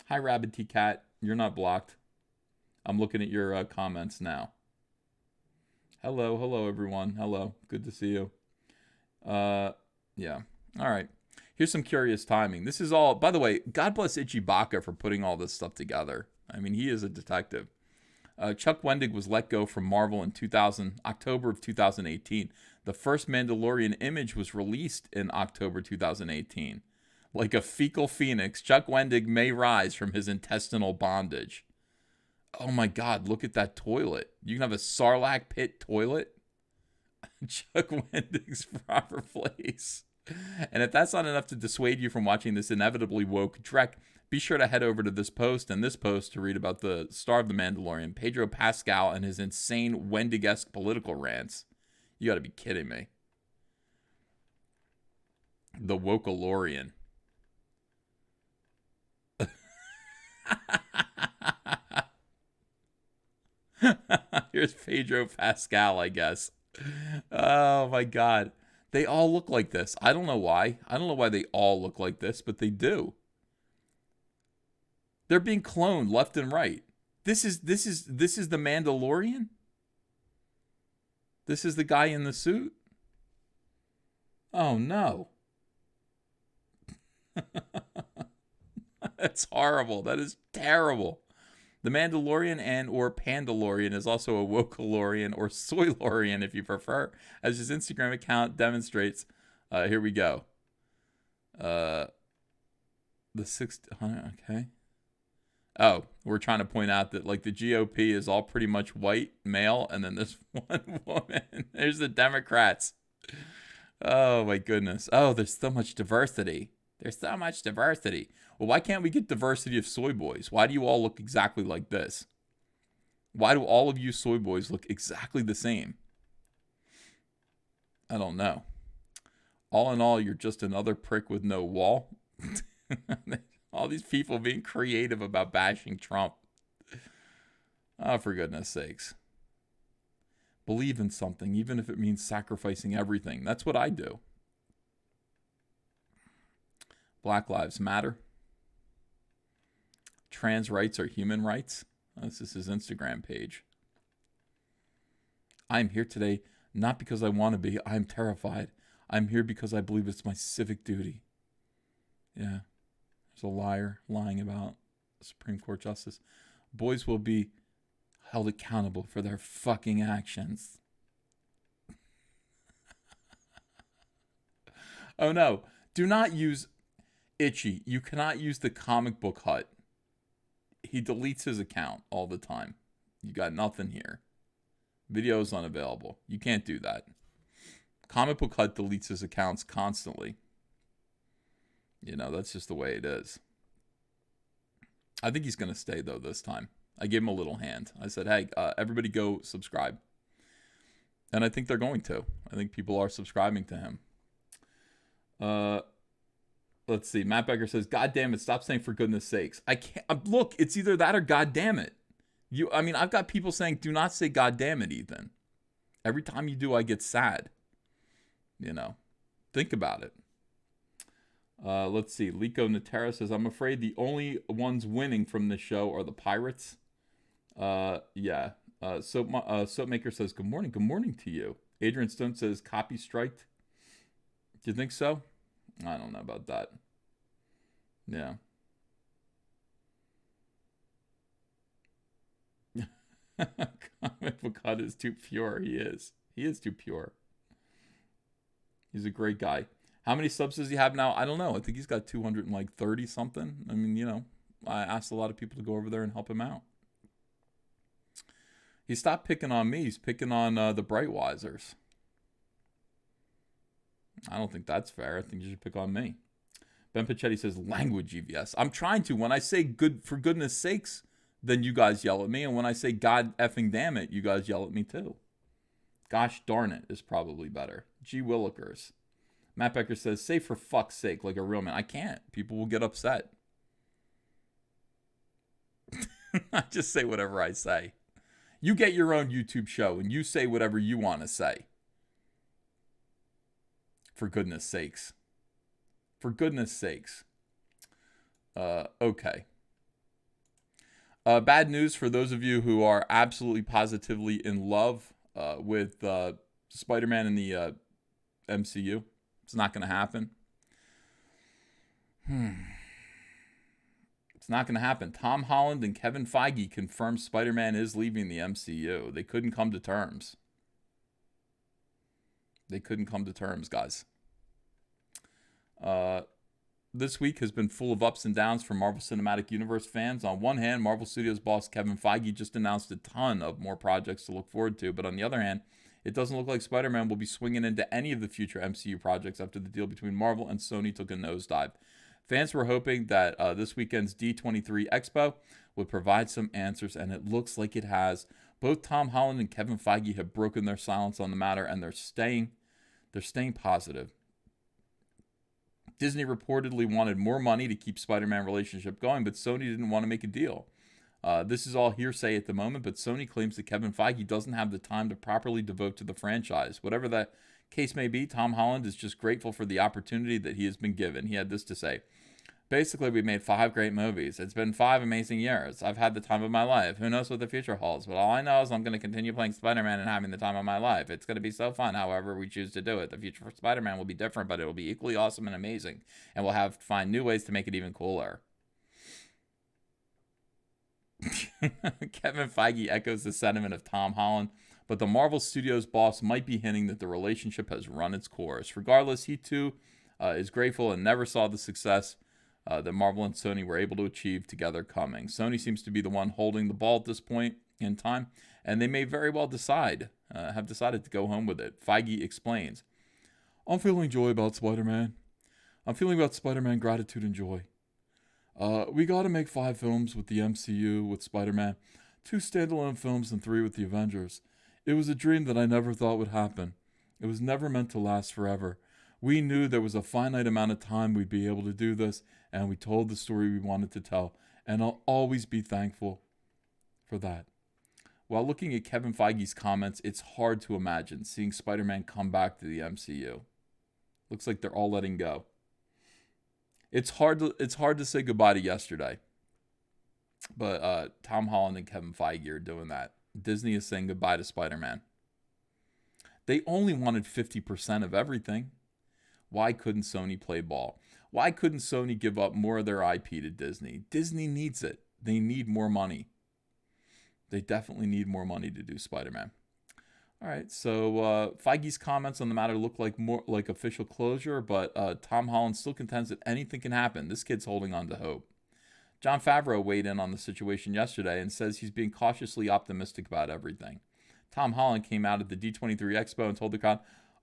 Hi, Rabbit T Cat. You're not blocked. I'm looking at your comments now. Hello, everyone. Hello. Good to see you. Yeah. All right. Here's some curious timing. This is all, by the way, God bless Itchy Baka for putting all this stuff together. I mean, he is a detective. Chuck Wendig was let go from Marvel in October of 2018. The first Mandalorian image was released in October 2018. Like a fecal phoenix, Chuck Wendig may rise from his intestinal bondage. Oh my God, look at that toilet. You can have a Sarlacc pit toilet. Chuck Wendig's proper place. And if that's not enough to dissuade you from watching this inevitably woke trek, be sure to head over to this post and this post to read about the star of The Mandalorian, Pedro Pascal, and his insane Wendig-esque political rants. You gotta be kidding me. The Wokalorian. Here's Pedro Pascal, I guess. Oh my God. They all look like this. I don't know why. I don't know why they all look like this, but they do. They're being cloned left and right. This is the Mandalorian? This is the guy in the suit? Oh no. That's horrible. That is terrible. The Mandalorian and or Pandalorian is also a Wokalorian or Soylorian if you prefer, as his Instagram account demonstrates. Here we go. The 600, okay. Oh, we're trying to point out that like the GOP is all pretty much white male, and then this one woman. There's the Democrats. Oh my goodness. Oh, there's so much diversity. There's so much diversity. Well, why can't we get diversity of soy boys? Why do you all look exactly like this? Why do all of you soy boys look exactly the same? I don't know. All in all, you're just another prick with no wall. All these people being creative about bashing Trump. Oh, for goodness sakes. Believe in something, even if it means sacrificing everything. That's what I do. Black Lives Matter. Trans rights are human rights. This is his Instagram page. I'm here today not because I want to be. I'm terrified. I'm here because I believe it's my civic duty. Yeah. There's a liar lying about Supreme Court justice. Boys will be held accountable for their fucking actions. Oh no. Do not use Itchy. You cannot use the Comic Book Hut. He deletes his account all the time. You got nothing here. Video is unavailable. You can't do that. Comic Book Hut deletes his accounts constantly. You know, that's just the way it is. I think he's going to stay, though, this time. I gave him a little hand. I said, hey, everybody go subscribe. And I think they're going to. I think people are subscribing to him. Let's see. Matt Becker says, God damn it, stop saying for goodness sakes. I can't. Look, it's either that or God damn it. I've got people saying, do not say God damn it, Ethan. Every time you do, I get sad. You know, think about it. Let's see. Lico Natera says, I'm afraid the only ones winning from this show are the pirates. Yeah. Soapmaker says, good morning. Good morning to you. Adrian Stone says, copy striked. Do you think so? I don't know about that. Yeah. Comic book Hut is too pure. He is. He is too pure. He's a great guy. How many subs does he have now? I don't know. I think he's got 230 something. I mean, you know, I asked a lot of people to go over there and help him out. He stopped picking on me. He's picking on the Brightwisers. I don't think that's fair. I think you should pick on me. Ben Pachetti says, language EVS. I'm trying to. When I say good for goodness sakes, then you guys yell at me. And when I say God effing damn it, you guys yell at me too. Gosh darn it is probably better. G. Willikers. Matt Becker says, say for fuck's sake like a real man. I can't. People will get upset. I just say whatever I say. You get your own YouTube show and you say whatever you want to say. For goodness sakes. For goodness sakes. Okay. Bad news for those of you who are absolutely positively in love with Spider-Man in the MCU. It's not going to happen. It's not going to happen. Tom Holland and Kevin Feige confirmed Spider-Man is leaving the MCU. They couldn't come to terms. They couldn't come to terms, guys. This week has been full of ups and downs for Marvel Cinematic Universe fans. On one hand, Marvel Studios boss Kevin Feige just announced a ton of more projects to look forward to. But on the other hand, it doesn't look like Spider-Man will be swinging into any of the future MCU projects after the deal between Marvel and Sony took a nosedive. Fans were hoping that this weekend's D23 Expo would provide some answers, and it looks like it has. Both Tom Holland and Kevin Feige have broken their silence on the matter, and they're staying positive. Disney reportedly wanted more money to keep Spider-Man relationship going, but Sony didn't want to make a deal. This is all hearsay at the moment, but Sony claims that Kevin Feige doesn't have the time to properly devote to the franchise. Whatever the case may be, Tom Holland is just grateful for the opportunity that he has been given. He had this to say. Basically, we made 5 great movies. It's been 5 amazing years. I've had the time of my life. Who knows what the future holds? But all I know is I'm going to continue playing Spider-Man and having the time of my life. It's going to be so fun, however we choose to do it. The future for Spider-Man will be different, but it will be equally awesome and amazing. And we'll have to find new ways to make it even cooler. Kevin Feige echoes the sentiment of Tom Holland, but the Marvel Studios boss might be hinting that the relationship has run its course. Regardless, he too is grateful and never saw the success that Marvel and Sony were able to achieve together coming. Sony seems to be the one holding the ball at this point in time, and they may very well have decided to go home with it. Feige explains, I'm feeling joy about Spider-Man. I'm feeling about Spider-Man gratitude and joy. We got to make 5 films with the MCU with Spider-Man, 2 standalone films and 3 with the Avengers. It was a dream that I never thought would happen. It was never meant to last forever. We knew there was a finite amount of time we'd be able to do this, and we told the story we wanted to tell, and I'll always be thankful for that. While looking at Kevin Feige's comments, it's hard to imagine seeing Spider-Man come back to the MCU. Looks like they're all letting go. It's hard to say goodbye to yesterday, but Tom Holland and Kevin Feige are doing that. Disney is saying goodbye to Spider-Man. They only wanted 50% of everything. Why couldn't Sony play ball? Why couldn't Sony give up more of their IP to Disney? Disney needs it. They need more money. They definitely need more money to do Spider-Man. All right, so Feige's comments on the matter look like more like official closure, but Tom Holland still contends that anything can happen. This kid's holding on to hope. Jon Favreau weighed in on the situation yesterday and says he's being cautiously optimistic about everything. Tom Holland came out at the D23 Expo and told the crowd,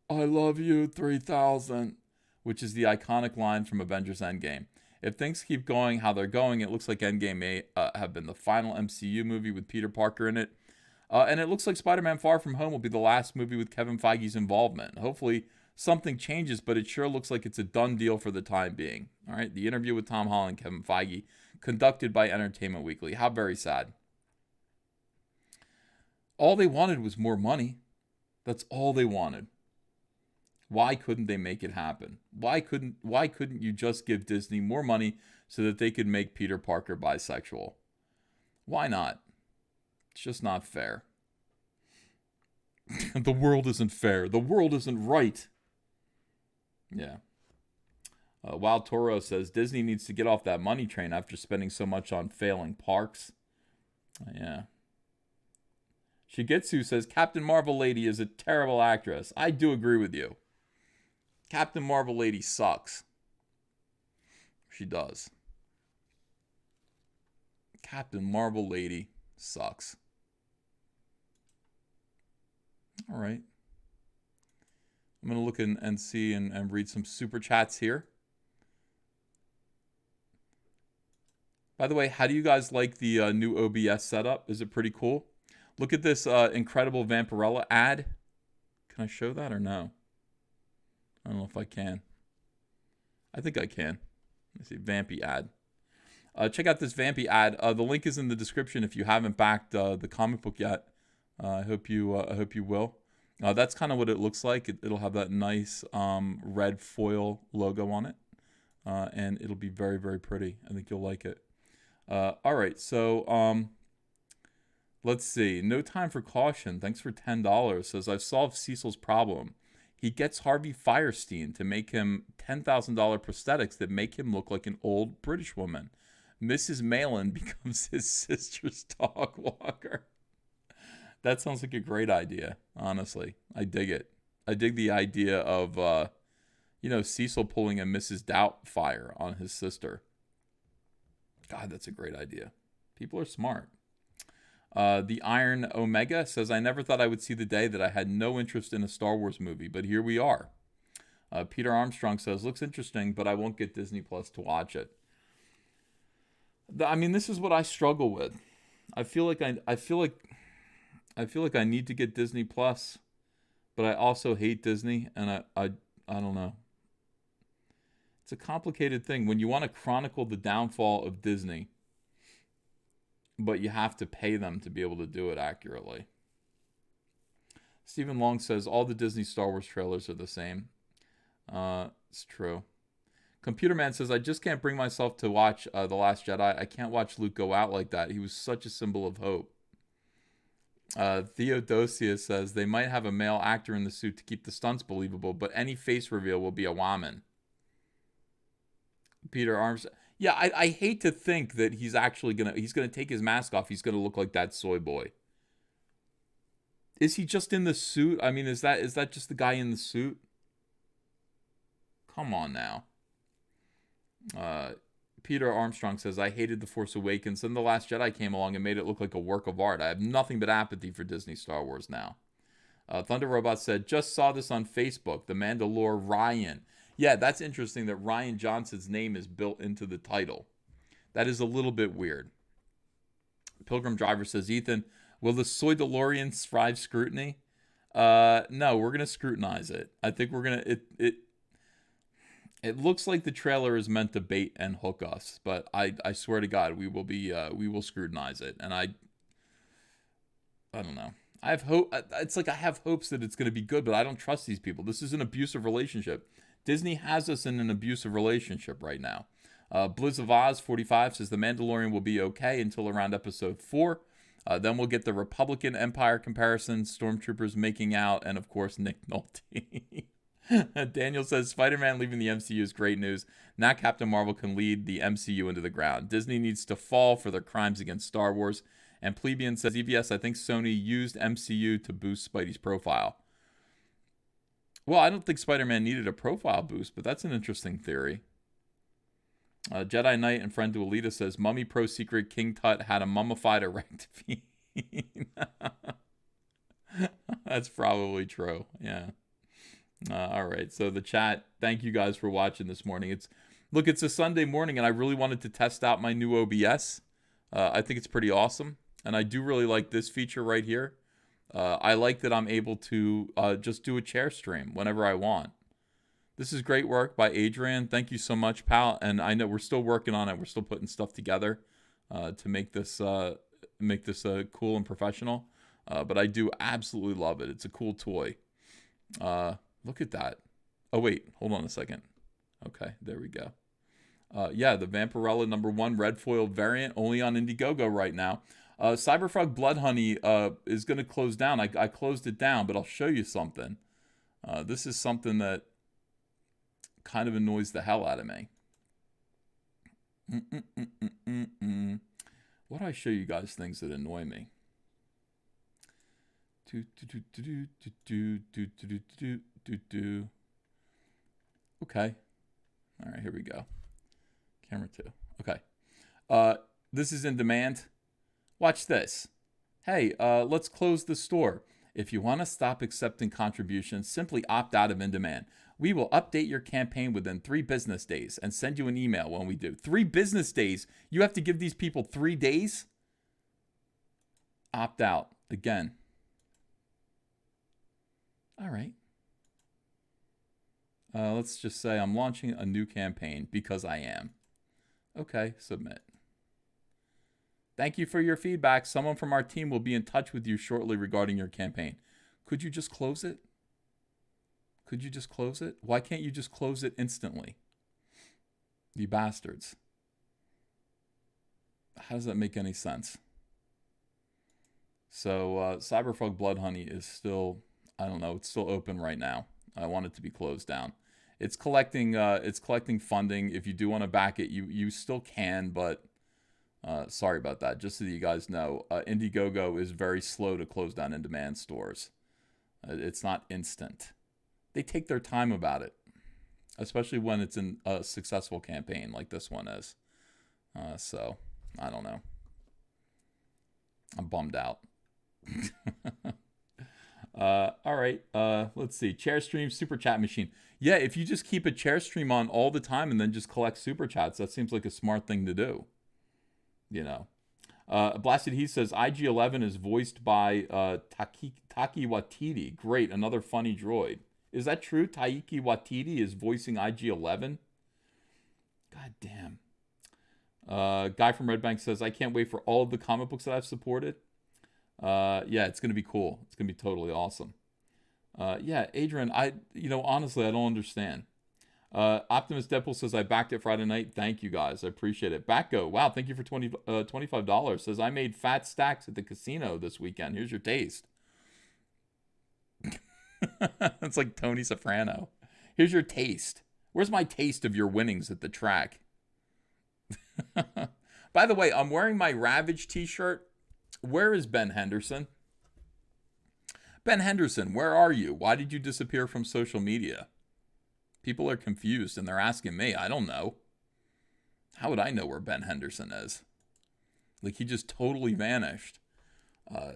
I love you 3000, which is the iconic line from Avengers Endgame. If things keep going how they're going, it looks like Endgame may have been the final MCU movie with Peter Parker in it. And it looks like Spider-Man Far From Home will be the last movie with Kevin Feige's involvement. Hopefully something changes, but it sure looks like it's a done deal for the time being. All right, the interview with Tom Holland and Kevin Feige, conducted by Entertainment Weekly. How very sad. All they wanted was more money. That's all they wanted. Why couldn't they make it happen? Why couldn't you just give Disney more money so that they could make Peter Parker bisexual? Why not? It's just not fair. The world isn't fair. The world isn't right. Yeah. Wild Toro says Disney needs to get off that money train after spending so much on failing parks. Yeah. Shigetsu says Captain Marvel Lady is a terrible actress. I do agree with you. Captain Marvel Lady sucks. She does. Captain Marvel Lady sucks. All right. I'm going to look and see and read some super chats here. By the way, how do you guys like the new OBS setup? Is it pretty cool? Look at this incredible Vampirella ad. Can I show that or no? I don't know if I can. I think I can. Let's see, Vampy ad. Check out this Vampy ad. The link is in the description if you haven't backed the comic book yet. I hope you will. That's kind of what it looks like. It'll have that nice red foil logo on it. And it'll be very, very pretty. I think you'll like it. All right, so let's see. No Time for Caution. Thanks for $10. Says, I've solved Cecil's problem. He gets Harvey Fierstein to make him $10,000 prosthetics that make him look like an old British woman. Mrs. Malin becomes his sister's dog walker. That sounds like a great idea, honestly. I dig it. I dig the idea of, Cecil pulling a Mrs. Doubtfire on his sister. God, that's a great idea. People are smart. The Iron Omega says, I never thought I would see the day that I had no interest in a Star Wars movie, but here we are. Peter Armstrong says, looks interesting, but I won't get Disney Plus to watch it. I mean, this is what I struggle with. I feel like I need to get Disney Plus, but I also hate Disney, and I don't know. It's a complicated thing when you want to chronicle the downfall of Disney, but you have to pay them to be able to do it accurately. Stephen Long says all the Disney Star Wars trailers are the same. It's true. Computer Man says, I just can't bring myself to watch The Last Jedi. I can't watch Luke go out like that. He was such a symbol of hope. Theodosia says, they might have a male actor in the suit to keep the stunts believable, but any face reveal will be a woman. Peter Arms. Yeah, I hate to think that he's actually he's gonna take his mask off. He's gonna look like that soy boy. Is he just in the suit? I mean, is that just the guy in the suit? Come on now. Peter Armstrong says, I hated The Force Awakens. Then The Last Jedi came along and made it look like a work of art. I have nothing but apathy for Disney Star Wars now. Thunder Robot said, just saw this on Facebook. The Mandalore Ryan. Yeah, that's interesting that Ryan Johnson's name is built into the title. That is a little bit weird. Pilgrim Driver says, Ethan, will the Soy DeLorean survive scrutiny? No, we're going to scrutinize it. I think we're going to... It looks like the trailer is meant to bait and hook us, but I swear to God, we will scrutinize it. And I don't know. I have hope. It's like I have hopes that it's going to be good, but I don't trust these people. This is an abusive relationship. Disney has us in an abusive relationship right now. Blizz of Oz 45 says The Mandalorian will be okay until around episode 4. Then we'll get the Republican Empire comparison, stormtroopers making out, and of course Nick Nolte. Daniel says Spider-Man leaving the MCU is great news. Now Captain Marvel can lead the MCU into the ground. Disney needs to fall for their crimes against Star Wars. And Plebeian says, EVS, I think Sony used MCU to boost Spidey's profile. Well, I don't think Spider-Man needed a profile boost, but that's an interesting theory. Jedi Knight and friend Dualita says, Mummy Pro Secret King Tut had a mummified erectopine. That's probably true. Yeah. All right. So the chat, thank you guys for watching this morning. It's a Sunday morning, and I really wanted to test out my new OBS. I think it's pretty awesome, and I do really like this feature right here. I like that I'm able to just do a chair stream whenever I want. This is great work by Adrian. Thank you so much, pal. And I know we're still working on it. We're still putting stuff together to make this cool and professional. But I do absolutely love it. It's a cool toy. Look at that. Oh, wait. Hold on a second. Okay, there we go. Yeah, the Vampirella #1 red foil variant, only on Indiegogo right now. Cyberfrog Blood Honey is going to close down. I closed it down, but I'll show you something. This is something that kind of annoys the hell out of me. Why do I show you guys things that annoy me? Okay. All right, here we go. Camera 2. Okay. This is in demand. Watch this. Hey, let's close the store. If you want to stop accepting contributions, simply opt out of In Demand. We will update your campaign within 3 business days and send you an email when we do. 3 business days? You have to give these people 3 days? Opt out. Again. All right. Let's just say I'm launching a new campaign because I am. Okay, submit. Thank you for your feedback. Someone from our team will be in touch with you shortly regarding your campaign. Could you just close it? Could you just close it? Why can't you just close it instantly? You bastards. How does that make any sense? So Cyberfrog Blood Honey is still, I don't know, it's still open right now. I want it to be closed down. It's collecting funding. If you do want to back it, you still can, but sorry about that. Just so that you guys know, Indiegogo is very slow to close down in-demand stores. It's not instant. They take their time about it, especially when it's in a successful campaign like this one is. So, I don't know. I'm bummed out. All right. Let's see. Chair stream, super chat machine. Yeah, if you just keep a chair stream on all the time and then just collect super chats, that seems like a smart thing to do. You know. Blasted He says IG-11 is voiced by Taki Watiti. Great, another funny droid. Is that true? Taiki Watiti is voicing IG-11? God damn. Guy from Red Bank says, I can't wait for all of the comic books that I've supported. Yeah, it's going to be cool. It's going to be totally awesome. Yeah, Adrian, honestly, I don't understand. Optimus Deadpool says, I backed it Friday night. Thank you, guys. I appreciate it. Backgo, wow, thank you for $25. Says, I made fat stacks at the casino this weekend. Here's your taste. It's like Tony Soprano. Here's your taste. Where's my taste of your winnings at the track? By the way, I'm wearing my Ravage t-shirt. Where is Ben Henderson? Ben Henderson, where are you? Why did you disappear from social media? People are confused and they're asking me. I don't know. How would I know where Ben Henderson is? Like, he just totally vanished.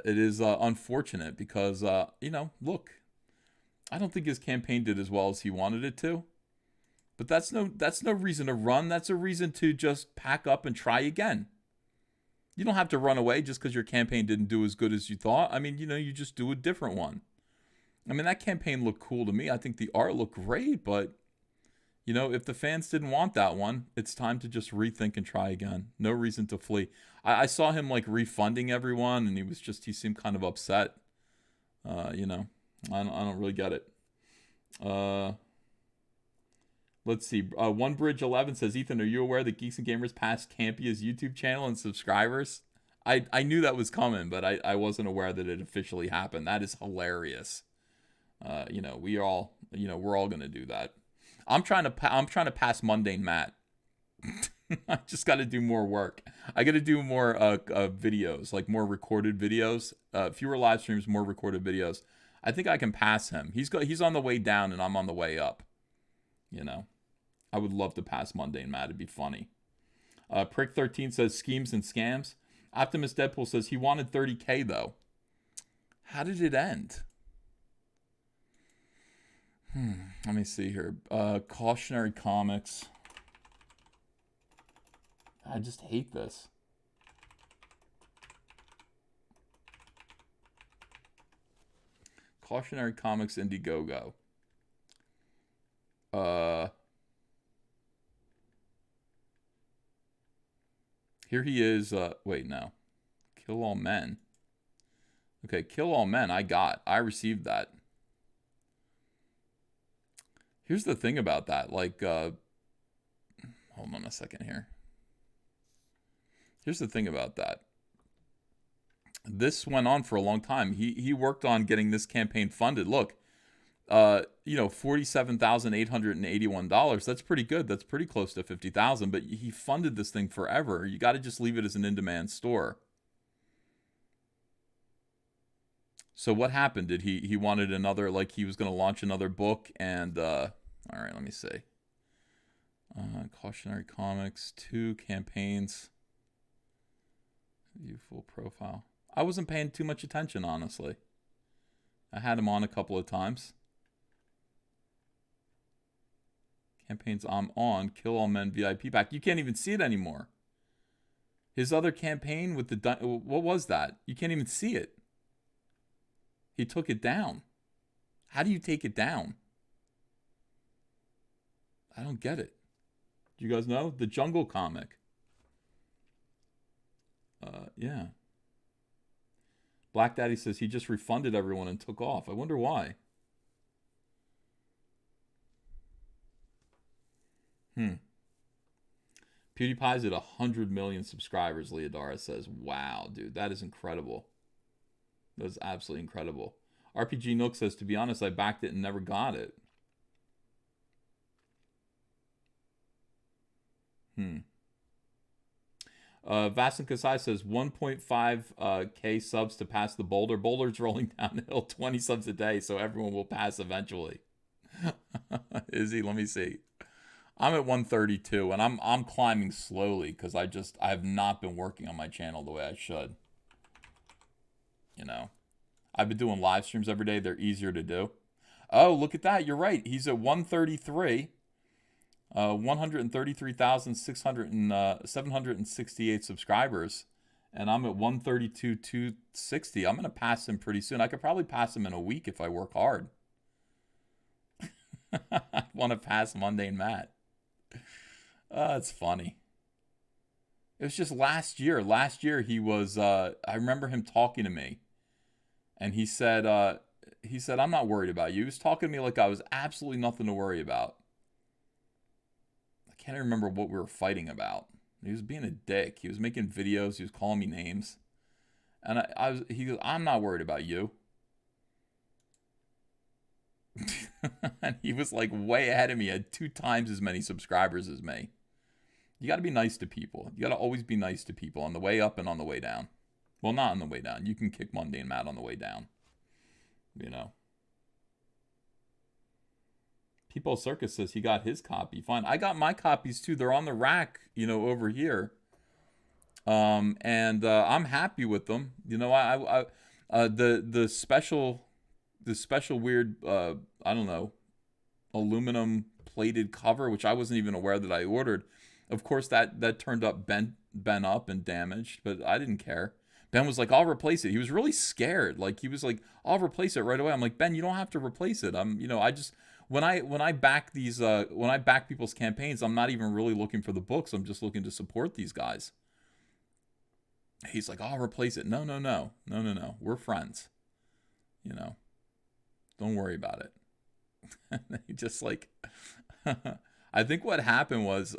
It is unfortunate because, look, I don't think his campaign did as well as he wanted it to. But that's no reason to run. That's a reason to just pack up and try again. You don't have to run away just because your campaign didn't do as good as you thought. I mean, you just do a different one. I mean, that campaign looked cool to me. I think the art looked great, but, if the fans didn't want that one, it's time to just rethink and try again. No reason to flee. I saw him, refunding everyone, and he seemed kind of upset. I don't really get it. Let's see. One Bridge 11 says, Ethan, are you aware that Geeks and Gamers passed Campia's YouTube channel and subscribers? I knew that was coming, but I wasn't aware that it officially happened. That is hilarious. We're all going to do that. I'm trying to pass Mundane Matt. I just got to do more work. I got to do more videos, like more recorded videos, fewer live streams, more recorded videos. I think I can pass him. He's on the way down and I'm on the way up. I would love to pass Mundane Matt. It'd be funny. Prick 13 says schemes and scams. Optimus Deadpool says he wanted 30K though. How did it end? Let me see here. Cautionary Comics. I just hate this. Cautionary Comics Indiegogo. Here he is. Wait, no. Kill All Men. Okay, Kill All Men. I received that. Here's the thing about that. Like, hold on a second here. Here's the thing about that. This went on for a long time. He worked on getting this campaign funded. Look, $47,881. That's pretty good. That's pretty close to 50,000. But he funded this thing forever. You got to just leave it as an in-demand store. So what happened? Did he wanted another, like he was going to launch another book? And all right, let me see. Cautionary Comics, 2 campaigns. View full profile. I wasn't paying too much attention, honestly. I had him on a couple of times. Campaigns I'm on, Kill All Men VIP pack. You can't even see it anymore. His other campaign with the, what was that? You can't even see it. He took it down. How do you take it down? I don't get it. Do you guys know? The Jungle comic. Yeah. Black Daddy says he just refunded everyone and took off. I wonder why. PewDiePie's at 100 million subscribers, Leodara says. Wow, dude, that is incredible. That is absolutely incredible. RPG Nook says, to be honest, I backed it and never got it. Vasan Kasai says 1.5k subs to pass the boulder. Boulder's rolling downhill, 20 subs a day, so everyone will pass eventually. Izzy, let me see. I'm at 132, and I'm climbing slowly because I have not been working on my channel the way I should. You know, I've been doing live streams every day. They're easier to do. Oh, look at that. You're right. He's at 133. 768 subscribers, and I'm at 132,260. I'm gonna pass him pretty soon. I could probably pass him in a week if I work hard. I want to pass Mundane Matt. It's funny. It was just last year. Last year he was. I remember him talking to me, and he said, "I'm not worried about you." He was talking to me like I was absolutely nothing to worry about. I can't remember what we were fighting about. He was being a dick. He was making videos. He was calling me names, and he goes, "I'm not worried about you." And he was like way ahead of me. He had 2 times as many subscribers as me. You got to be nice to people. You got to always be nice to people on the way up and on the way down. Well, not on the way down. You can kick Mundane Matt on the way down. You know. People Circus says he got his copy. Fine. I got my copies too. They're on the rack, over here. And I'm happy with them. The special weird, I don't know, aluminum plated cover, which I wasn't even aware that I ordered. Of course, that turned up bent up and damaged, but I didn't care. Ben was like, "I'll replace it." He was really scared. Like he was like, "I'll replace it right away." I'm like, "Ben, you don't have to replace it." I just when I back these when I back people's campaigns, I'm not even really looking for the books. I'm just looking to support these guys. He's like, "I'll replace it." No. We're friends. Don't worry about it. He just like, I think what happened was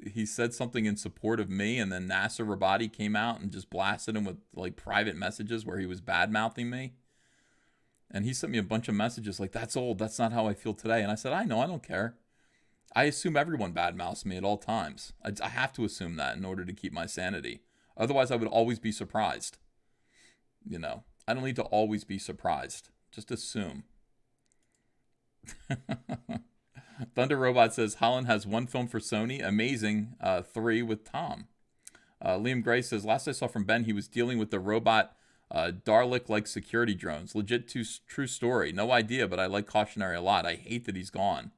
he said something in support of me, and then Nasser Rabadi came out and just blasted him with like private messages where he was bad-mouthing me. And he sent me a bunch of messages like, "That's old. That's not how I feel today." And I said, "I know. I don't care. I assume everyone bad-mouths me at all times. I have to assume that in order to keep my sanity. Otherwise, I would always be surprised. I don't need to always be surprised. Just assume." Thunder Robot says Holland has 1 film for Sony. Amazing. 3 with Tom. Liam Gray says, last I saw from Ben, he was dealing with the robot Dalek-like security drones. Legit true story. No idea, but I like Cautionary a lot. I hate that he's gone.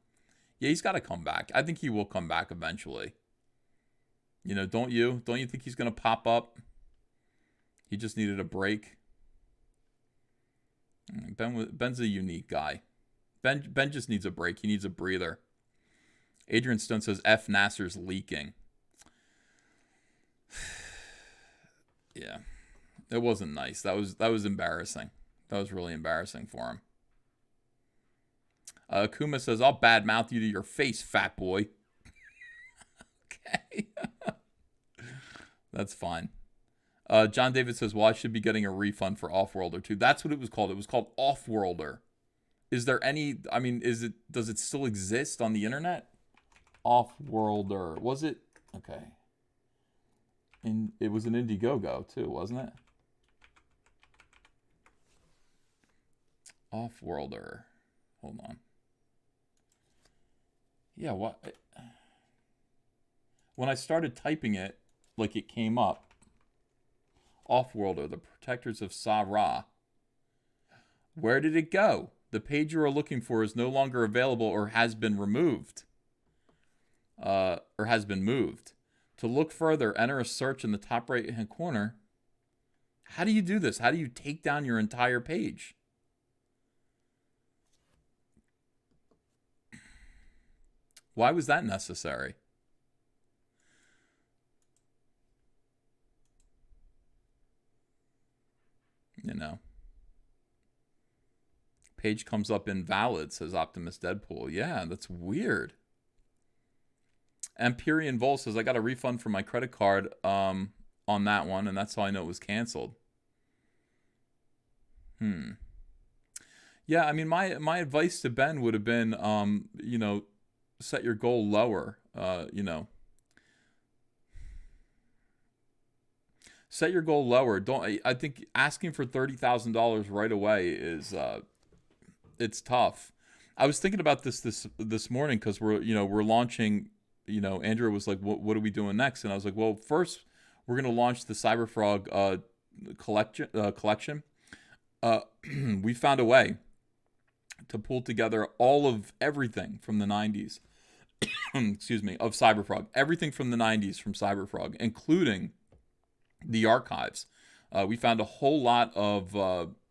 Yeah, he's got to come back. I think he will come back eventually. Don't you? Don't you think he's going to pop up? He just needed a break. Ben's a unique guy. Ben just needs a break. He needs a breather. Adrian Stone says F Nasser's leaking. Yeah. It wasn't nice. That was embarrassing. That was really embarrassing for him. Akuma says, I'll badmouth you to your face, fat boy. Okay. That's fine. John David says, well, I should be getting a refund for Offworlder too. That's what it was called. It was called Offworlder. Is there any, I mean, does it still exist on the internet? Offworlder. Was it? Okay. And it was an Indiegogo too, wasn't it? Offworlder. Hold on. Yeah, what? When I started typing it, like it came up. Offworlder, the Protectors of Sa-Ra. Where did it go? The page you are looking for is no longer available or has been removed. Or has been moved. To look further, enter a search in the top right-hand corner. How do you do this? How do you take down your entire page? Why was that necessary? You know. Page comes up invalid, says Optimus Deadpool. Yeah, that's weird. Empyrean Vol says, I got a refund for my credit card on that one, and that's how I know it was canceled. Yeah, I mean, my advice to Ben would have been, you know, set your goal lower, you know. Set your goal lower. I think asking for $30,000 right away is it's tough. I was thinking about this morning because we're launching. You know, Andrew was like, "What are we doing next?" And I was like, "Well, first we're gonna launch the Cyberfrog collection. We found a way to pull together all of everything from the '90s. Excuse me, of Cyberfrog. Everything from the '90s from Cyberfrog, including the archives. We found a whole lot of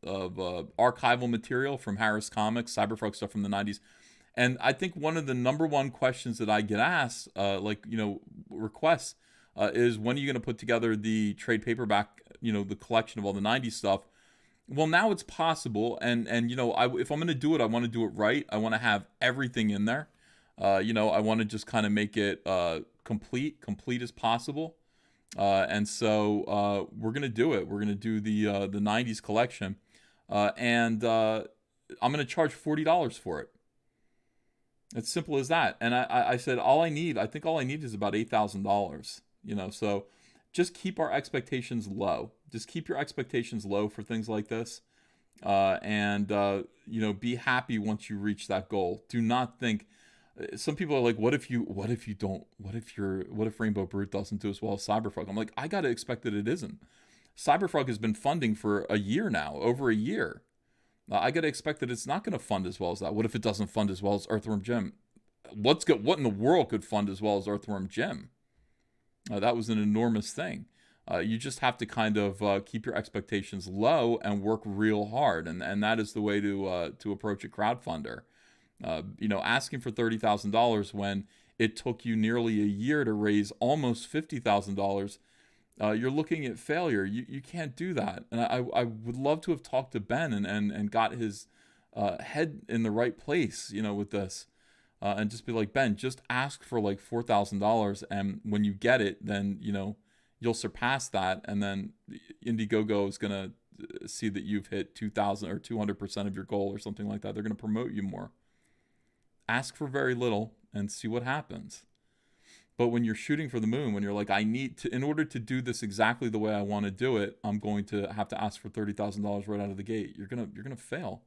archival material from Harris Comics, Cyberfrog stuff from the '90s. And I think one of the number one questions that I get asked, requests, is when are you going to put together the trade paperback, the collection of all the '90s stuff? Well, now it's possible, and if I'm going to do it, I want to do it right. I want to have everything in there. I want to just kind of make it complete as possible. And so we're going to do it. We're going to do the '90s collection, and I'm going to charge $40 for it. It's simple as that. And I said, I think all I need is about $8,000, so just keep our expectations low. Just keep your expectations low for things like this. And be happy once you reach that goal. Do not think, some people are like, what if Rainbow Brute doesn't do as well as Cyberfrog? I'm like, I got to expect that it isn't. Cyberfrog has been funding for a year now, over a year. I got to expect that it's not going to fund as well as that. What if it doesn't fund as well as Earthworm Jim? What in the world could fund as well as Earthworm Jim? That was an enormous thing. You just have to kind of keep your expectations low and work real hard, and that is the way to approach a crowdfunder. Asking for $30,000 when it took you nearly a year to raise almost $50,000. You're looking at failure. You can't do that. And I would love to have talked to Ben and got his head in the right place, with this. And just be like, Ben, just ask for like $4,000. And when you get it, then, you'll surpass that. And then Indiegogo is going to see that you've hit 2,000 or 200% of your goal or something like that. They're going to promote you more. Ask for very little and see what happens. But when you're shooting for the moon, when you're like, in order to do this exactly the way I want to do it, I'm going to have to ask for $30,000 right out of the gate. You're gonna fail.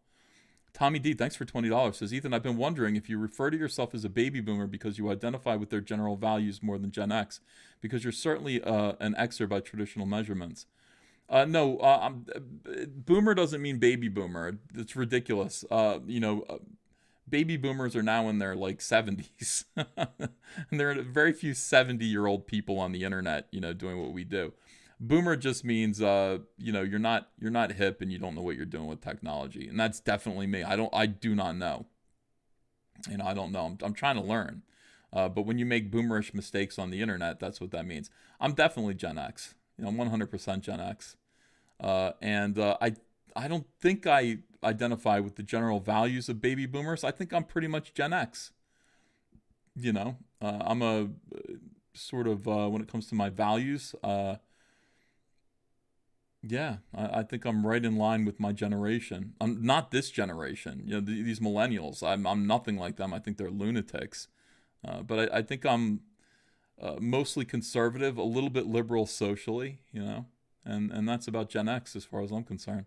Tommy D, thanks for $20. Says, Ethan, I've been wondering if you refer to yourself as a baby boomer because you identify with their general values more than Gen X, because you're certainly an Xer by traditional measurements. No, boomer doesn't mean baby boomer. It's ridiculous. Baby boomers are now in their like 70s. And there are very few 70-year-old people on the internet, doing what we do. Boomer just means you're not hip and you don't know what you're doing with technology. And that's definitely me. I do not know. I don't know. I'm trying to learn. But when you make boomerish mistakes on the internet, that's what that means. I'm definitely Gen X. I'm 100% Gen X. I don't think I identify with the general values of baby boomers, I think I'm pretty much Gen X. You know, I'm a sort of, when it comes to my values, yeah, I think I'm right in line with my generation. I'm not this generation, you know, these millennials. I'm nothing like them. I think they're lunatics. But I think I'm mostly conservative, a little bit liberal socially, you know, and that's about Gen X as far as I'm concerned.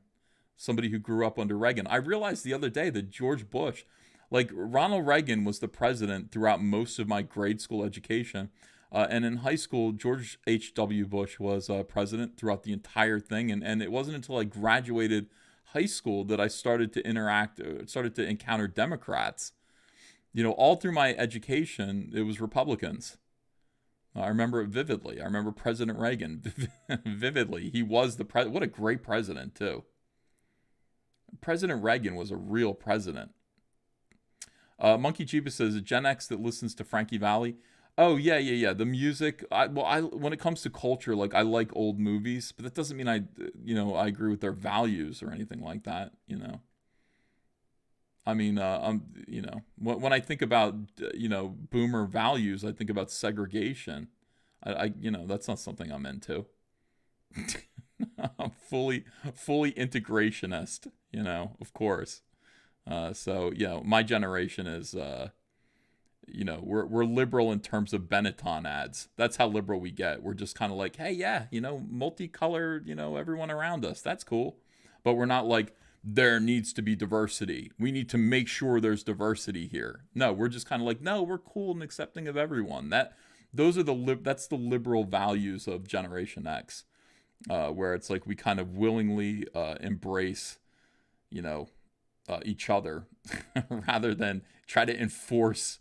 Somebody who grew up under Reagan. I realized the other day that George Bush, like Ronald Reagan, was the president throughout most of my grade school education. And in high school, George H.W. Bush was president throughout the entire thing. And it wasn't until I graduated high school that I started to started to encounter Democrats. You know, all through my education, it was Republicans. I remember it vividly. I remember President Reagan vividly. He was the president. What a great president, too. President Reagan was a real president. Monkey Jeeba says, Gen X that listens to Frankie Valli. Oh, yeah. The music. When it comes to culture, like, I like old movies, but that doesn't mean I agree with their values or anything like that, you know. I mean, when I think about, boomer values, I think about segregation. That's not something I'm into. I'm fully integrationist, of course. So, my generation is, we're liberal in terms of Benetton ads. That's how liberal we get. We're just kind of like, hey, yeah, multicolored, everyone around us. That's cool. But we're not like, there needs to be diversity. We need to make sure there's diversity here. No, we're just kind of like, no, we're cool and accepting of everyone. That's the liberal values of Generation X, where it's like we kind of willingly embrace, each other rather than try to enforce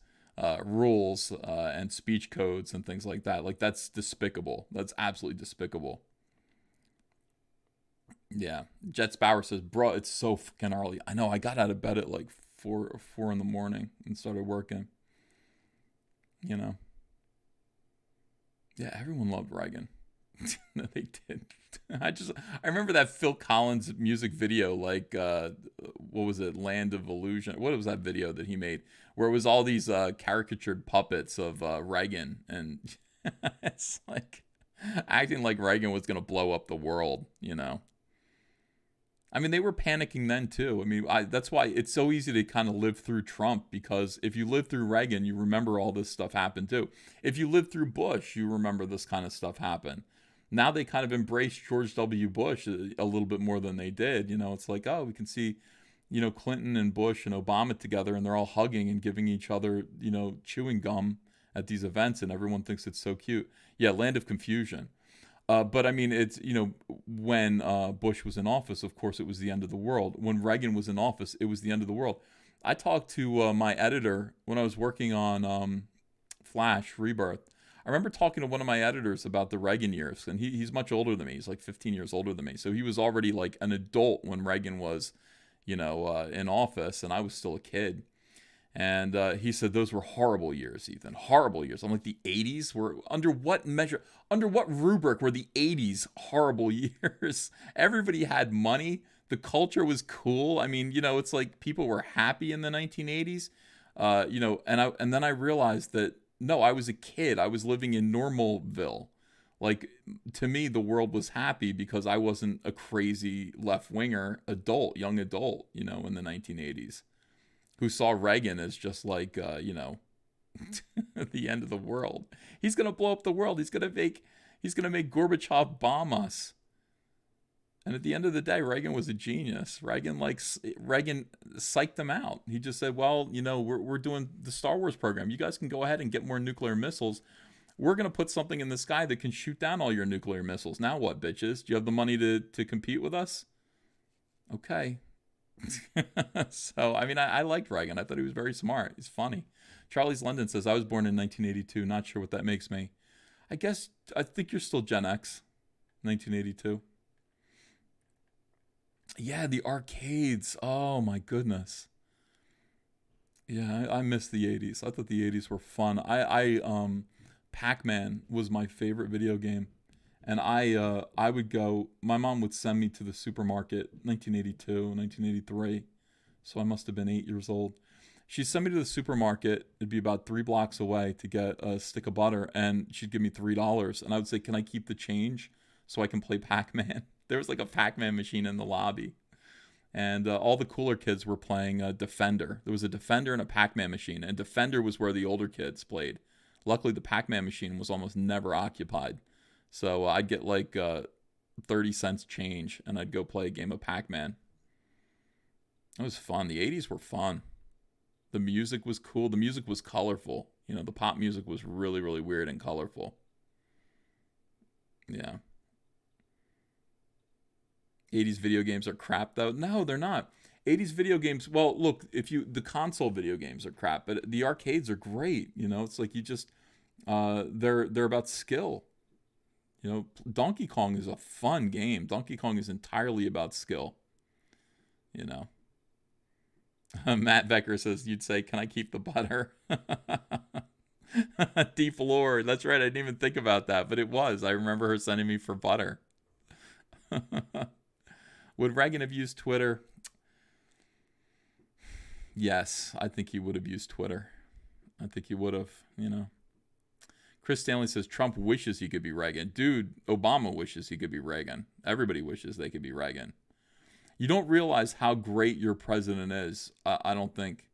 rules and speech codes and things like that. Like, that's despicable. That's absolutely despicable. Yeah. Jets Bauer says, bro, it's so fucking early. I know. I got out of bed at like 4 in the morning and started working. Yeah, everyone loved Reagan. They did. I remember that Phil Collins music video, like, what was it? Land of Illusion. What was that video that he made where it was all these caricatured puppets of Reagan, and it's like acting like Reagan was going to blow up the world, I mean, they were panicking then too. I mean, that's why it's so easy to kind of live through Trump, because if you live through Reagan, you remember all this stuff happened too. If you live through Bush, you remember this kind of stuff happened. Now they kind of embrace George W. Bush a little bit more than they did. It's like, oh, we can see, Clinton and Bush and Obama together, and they're all hugging and giving each other, chewing gum at these events, and everyone thinks it's so cute. Yeah, land of confusion. But I mean, it's, when Bush was in office, of course, it was the end of the world. When Reagan was in office, it was the end of the world. I talked to my editor when I was working on Flash Rebirth. I remember talking to one of my editors about the Reagan years, and he's much older than me. He's like 15 years older than me. So he was already like an adult when Reagan was, in office, and I was still a kid. And he said, those were horrible years, Ethan. Horrible years. I'm like, the 80s were, under what rubric were the 80s horrible years? Everybody had money. The culture was cool. I mean, it's like people were happy in the 1980s. And then I realized that, no, I was a kid. I was living in Normalville. Like, to me, the world was happy because I wasn't a crazy left-winger young adult, in the 1980s. Who saw Reagan as just like, the end of the world. He's gonna blow up the world. He's gonna make Gorbachev bomb us. And at the end of the day, Reagan was a genius. Reagan psyched them out. He just said, well, we're doing the Star Wars program. You guys can go ahead and get more nuclear missiles. We're gonna put something in the sky that can shoot down all your nuclear missiles. Now what, bitches? Do you have the money to compete with us? Okay. So, I mean, I liked Reagan. I thought he was very smart. He's funny. Charlie's London says, I was born in 1982. Not sure what that makes me. I think you're still Gen X. 1982. Yeah, the arcades. Oh, my goodness. Yeah, I miss the 80s. I thought the 80s were fun. Pac-Man was my favorite video game. And I would go. My mom would send me to the supermarket, 1982, 1983. So I must have been 8 years old. She'd send me to the supermarket. It'd be about 3 blocks away to get a stick of butter, and she'd give me $3. And I would say, "Can I keep the change so I can play Pac-Man?" There was like a Pac-Man machine in the lobby, and all the cooler kids were playing Defender. There was a Defender and a Pac-Man machine, and Defender was where the older kids played. Luckily, the Pac-Man machine was almost never occupied, so I'd get like 30 cents change, and I'd go play a game of Pac-Man. It was fun. The 80s were fun. The music was cool. The music was colorful. You know, the pop music was really, really weird and colorful. Yeah. 80s video games are crap though. No, they're not. 80s video games, well, look, if you the console video games are crap, but the arcades are great. You know, it's like you just they're about skill. You know, Donkey Kong is a fun game. Donkey Kong is entirely about skill, you know. Matt Becker says, "You'd say, 'Can I keep the butter?'" Deep lore. That's right. I didn't even think about that, but it was. I remember her sending me for butter. Would Reagan have used Twitter? Yes, I think he would have used Twitter. I think he would have, you know. Chris Stanley says Trump wishes he could be Reagan. Dude, Obama wishes he could be Reagan. Everybody wishes they could be Reagan. You don't realize how great your president is, I don't think.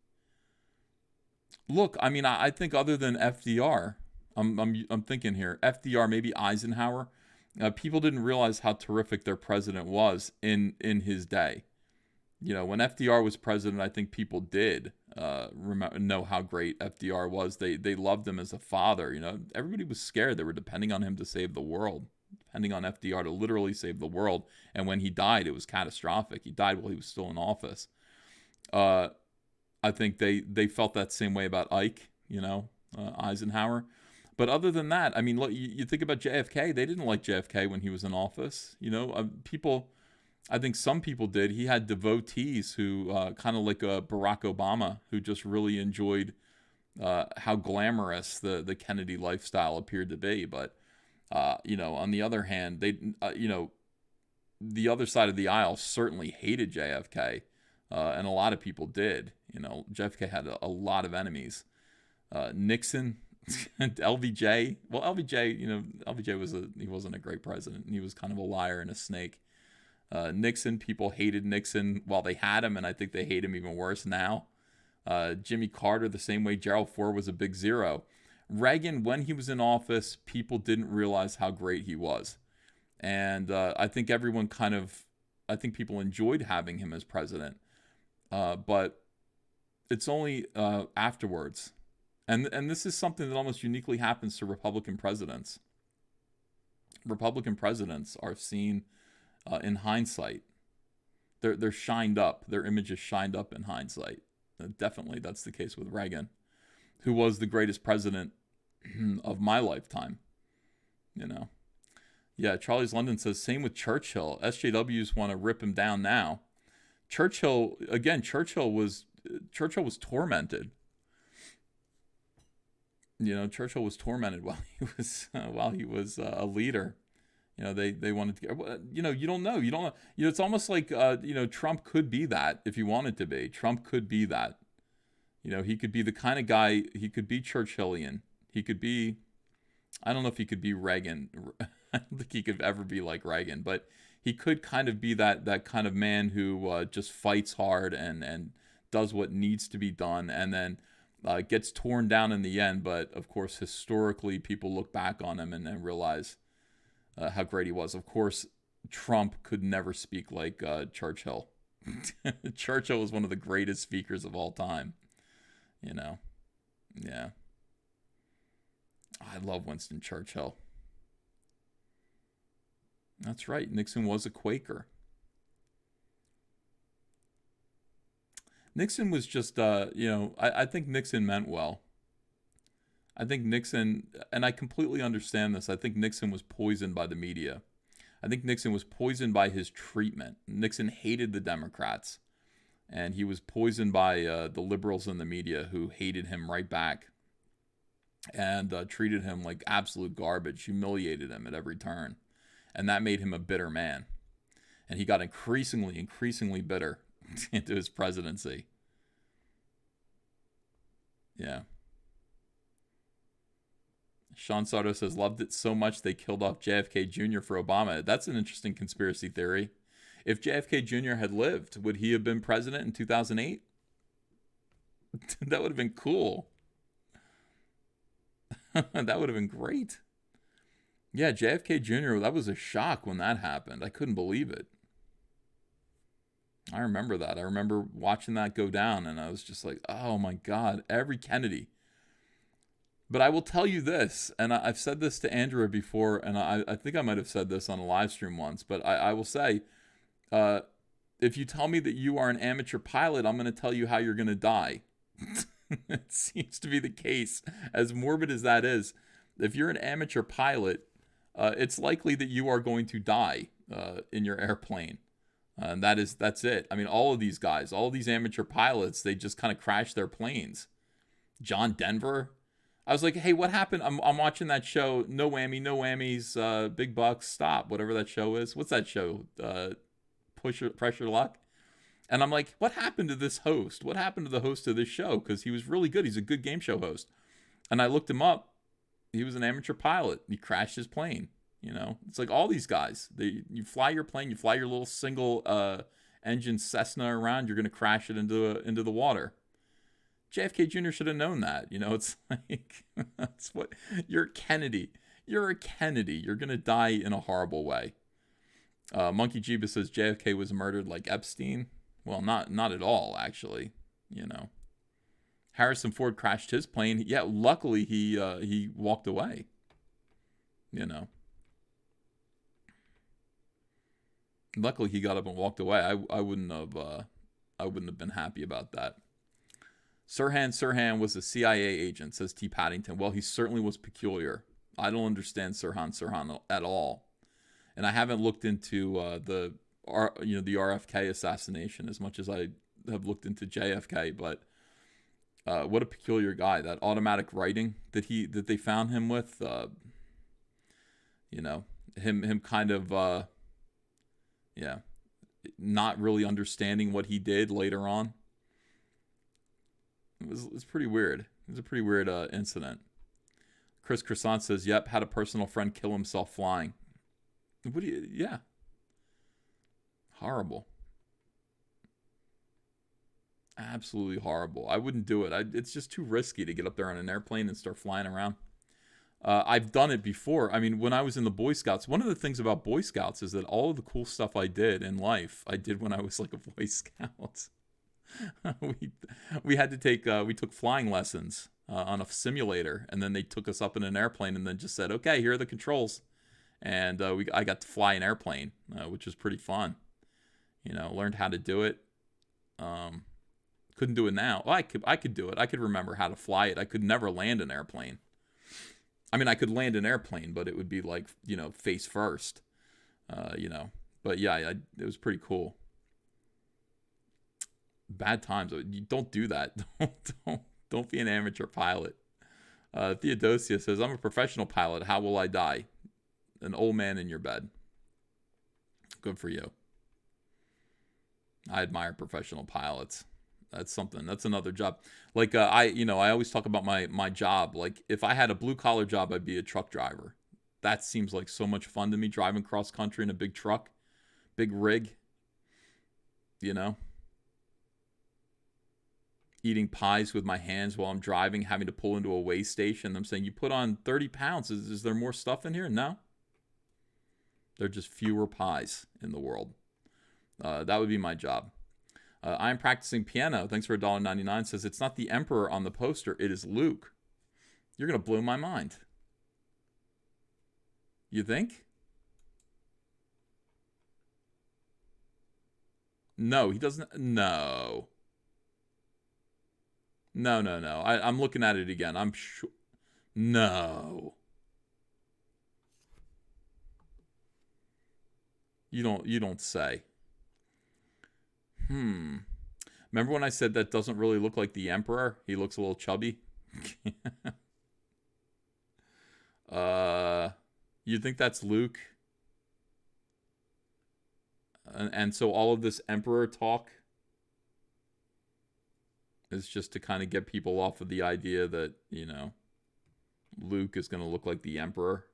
Look, I mean, I think other than FDR, I'm thinking here, FDR, maybe Eisenhower, people didn't realize how terrific their president was in his day. You know, when FDR was president, I think people did know how great FDR was. They loved him as a father. You know, everybody was scared. They were depending on him to save the world, depending on FDR to literally save the world. And when he died, it was catastrophic. He died while he was still in office. I think they felt that same way about Ike, you know, Eisenhower. But other than that, I mean, look, you think about JFK. They didn't like JFK when he was in office. You know, people, I think some people did. He had devotees who, kind of like Barack Obama, who just really enjoyed how glamorous the Kennedy lifestyle appeared to be. But, you know, on the other hand, you know, the other side of the aisle certainly hated JFK. And a lot of people did. You know, JFK had a lot of enemies. Nixon, LBJ. Well, LBJ, you know, he wasn't a great president. He was kind of a liar and a snake. Nixon, people hated Nixon while they had him, and I think they hate him even worse now. Jimmy Carter, the same way Gerald Ford was a big zero. Reagan, when he was in office, people didn't realize how great he was. And I think I think people enjoyed having him as president. But it's only afterwards. And this is something that almost uniquely happens to Republican presidents. Republican presidents are seen in hindsight. They're shined up. Their image is shined up in hindsight. Definitely that's the case with Reagan, who was the greatest president of my lifetime. You know. Yeah, Charlie's London says, same with Churchill. SJWs want to rip him down now. Churchill was tormented. You know, Churchill was tormented while he was a leader. You know, they wanted to. You know, you don't know. You don't know. You know, it's almost like you know, Trump could be that if he wanted to be. Trump could be that. You know, he could be the kind of guy. He could be Churchillian. He could be. I don't know if he could be Reagan. I don't think he could ever be like Reagan, but he could kind of be that kind of man who just fights hard and does what needs to be done, and then gets torn down in the end. But of course, historically, people look back on him and realize how great he was. Of course, Trump could never speak like Churchill. Churchill was one of the greatest speakers of all time. You know, yeah. I love Winston Churchill. That's right. Nixon was a Quaker. Nixon was just, you know, I think Nixon meant well. I think Nixon, and I completely understand this, I think Nixon was poisoned by the media. I think Nixon was poisoned by his treatment. Nixon hated the Democrats, and he was poisoned by the liberals in the media who hated him right back and treated him like absolute garbage, humiliated him at every turn. And that made him a bitter man. And he got increasingly bitter into his presidency. Yeah. Sean Sardo says, loved it so much they killed off JFK Jr. for Obama. That's an interesting conspiracy theory. If JFK Jr. had lived, would he have been president in 2008? That would have been cool. That would have been great. Yeah, JFK Jr., that was a shock when that happened. I couldn't believe it. I remember that. I remember watching that go down, and I was just like, oh my God, every Kennedy. But I will tell you this, and I've said this to Andrea before, and I think I might have said this on a live stream once, but I will say, if you tell me that you are an amateur pilot, I'm going to tell you how you're going to die. It seems to be the case, as morbid as that is. If you're an amateur pilot, it's likely that you are going to die in your airplane. And that's it. I mean, all of these guys, all of these amateur pilots, they just kind of crash their planes. John Denver. I was like, hey, what happened? I'm watching that show. No whammy, no whammies, big bucks, stop. Whatever that show is. What's that show? Pressure Luck. And I'm like, what happened to this host? What happened to the host of this show? Because he was really good. He's a good game show host. And I looked him up. He was an amateur pilot. He crashed his plane. You know, it's like all these guys. You fly your plane. You fly your little single engine Cessna around. You're going to crash it into the water. JFK Jr. should have known that. You know, it's like, that's what, you're Kennedy. You're a Kennedy. You're going to die in a horrible way. Monkey Jeeba says JFK was murdered like Epstein. Well, not at all, actually. You know, Harrison Ford crashed his plane. Yeah, luckily he walked away. You know, luckily he got up and walked away. I wouldn't have been happy about that. Sirhan was a CIA agent, says T. Paddington. Well, he certainly was peculiar. I don't understand Sirhan at all, and I haven't looked into the RFK assassination as much as I have looked into JFK. But what a peculiar guy! That automatic writing that they found him with, him kind of not really understanding what he did later on. It's pretty weird. It was a pretty weird incident. Chris Croissant says, yep, had a personal friend kill himself flying. Yeah. Horrible. Absolutely horrible. I wouldn't do it. It's just too risky to get up there on an airplane and start flying around. I've done it before. I mean, when I was in the Boy Scouts, one of the things about Boy Scouts is that all of the cool stuff I did in life, I did when I was like a Boy Scout. we had to take we took flying lessons on a simulator, and then they took us up in an airplane and then just said, okay, here are the controls, and I got to fly an airplane, which was pretty fun. You know, learned how to do it. Couldn't do it now. Well, I could do it. I could remember how to fly it. I could never land an airplane. I mean, I could land an airplane, but it would be like, face first. But yeah, it was pretty cool. Bad times. You don't do that. Don't be an amateur pilot. Theodosia says, I'm a professional pilot. How will I die? An old man in your bed. Good for you. I admire professional pilots. That's something. That's another job. Like I always talk about my job. Like if I had a blue collar job, I'd be a truck driver. That seems like so much fun to me, driving cross country in a big truck, big rig. Eating pies with my hands while I'm driving, having to pull into a weigh station. I'm saying, you put on 30 pounds. Is there more stuff in here? No. There are just fewer pies in the world. That would be my job. I'm practicing piano. Thanks for $1.99. Says, it's not the Emperor on the poster. It is Luke. You're going to blow my mind. You think? No, he doesn't. No. No. I'm looking at it again. I'm sure. No. You don't say. Remember when I said that doesn't really look like the Emperor? He looks a little chubby. You think that's Luke? And so all of this emperor talk is just to kind of get people off of the idea that, Luke is going to look like the emperor.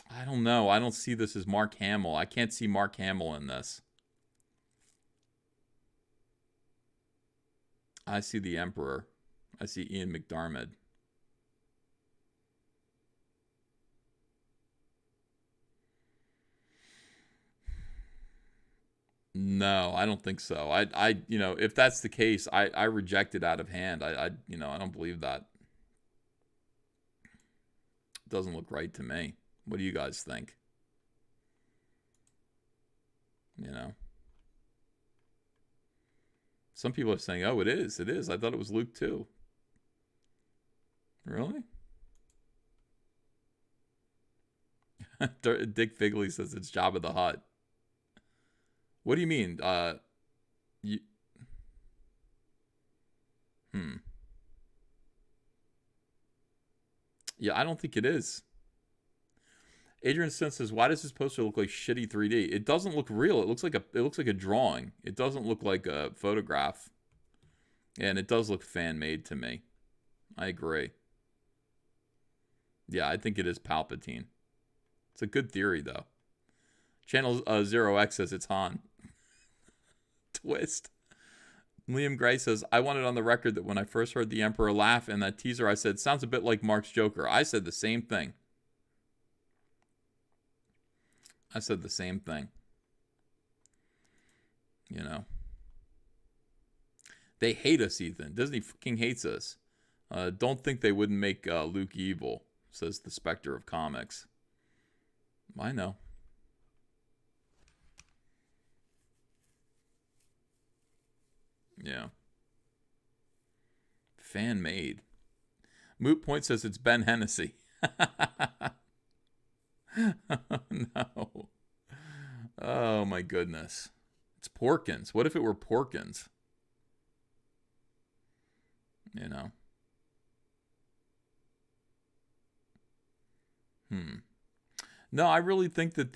I don't know. I don't see this as Mark Hamill. I can't see Mark Hamill in this. I see the emperor. I see Ian McDiarmid. No, I don't think so. If that's the case, I reject it out of hand. I don't believe that. It doesn't look right to me. What do you guys think? Some people are saying, "Oh, it is. It is. I thought it was Luke too." Really? Dick Figley says it's Jabba the Hutt. What do you mean? You, Yeah, I don't think it is. Adrian Stone says, "Why does this poster look like shitty 3D? It doesn't look real. It looks like a drawing. It doesn't look like a photograph, and it does look fan made to me. I agree. Yeah, I think it is Palpatine. It's a good theory, though. Channel 0X says it's Han. Twist. Liam Gray says, "I wanted on the record that when I first heard the Emperor laugh in that teaser, I said, sounds a bit like Mark's Joker." I said the same thing. They hate us, Ethan. Disney fucking hates us. Don't think they wouldn't make Luke evil, says the Spectre of Comics. I know. Yeah. Fan made. Moot Point says it's Ben Hennessy. No. Oh my goodness. It's Porkins. What if it were Porkins? No, I really think that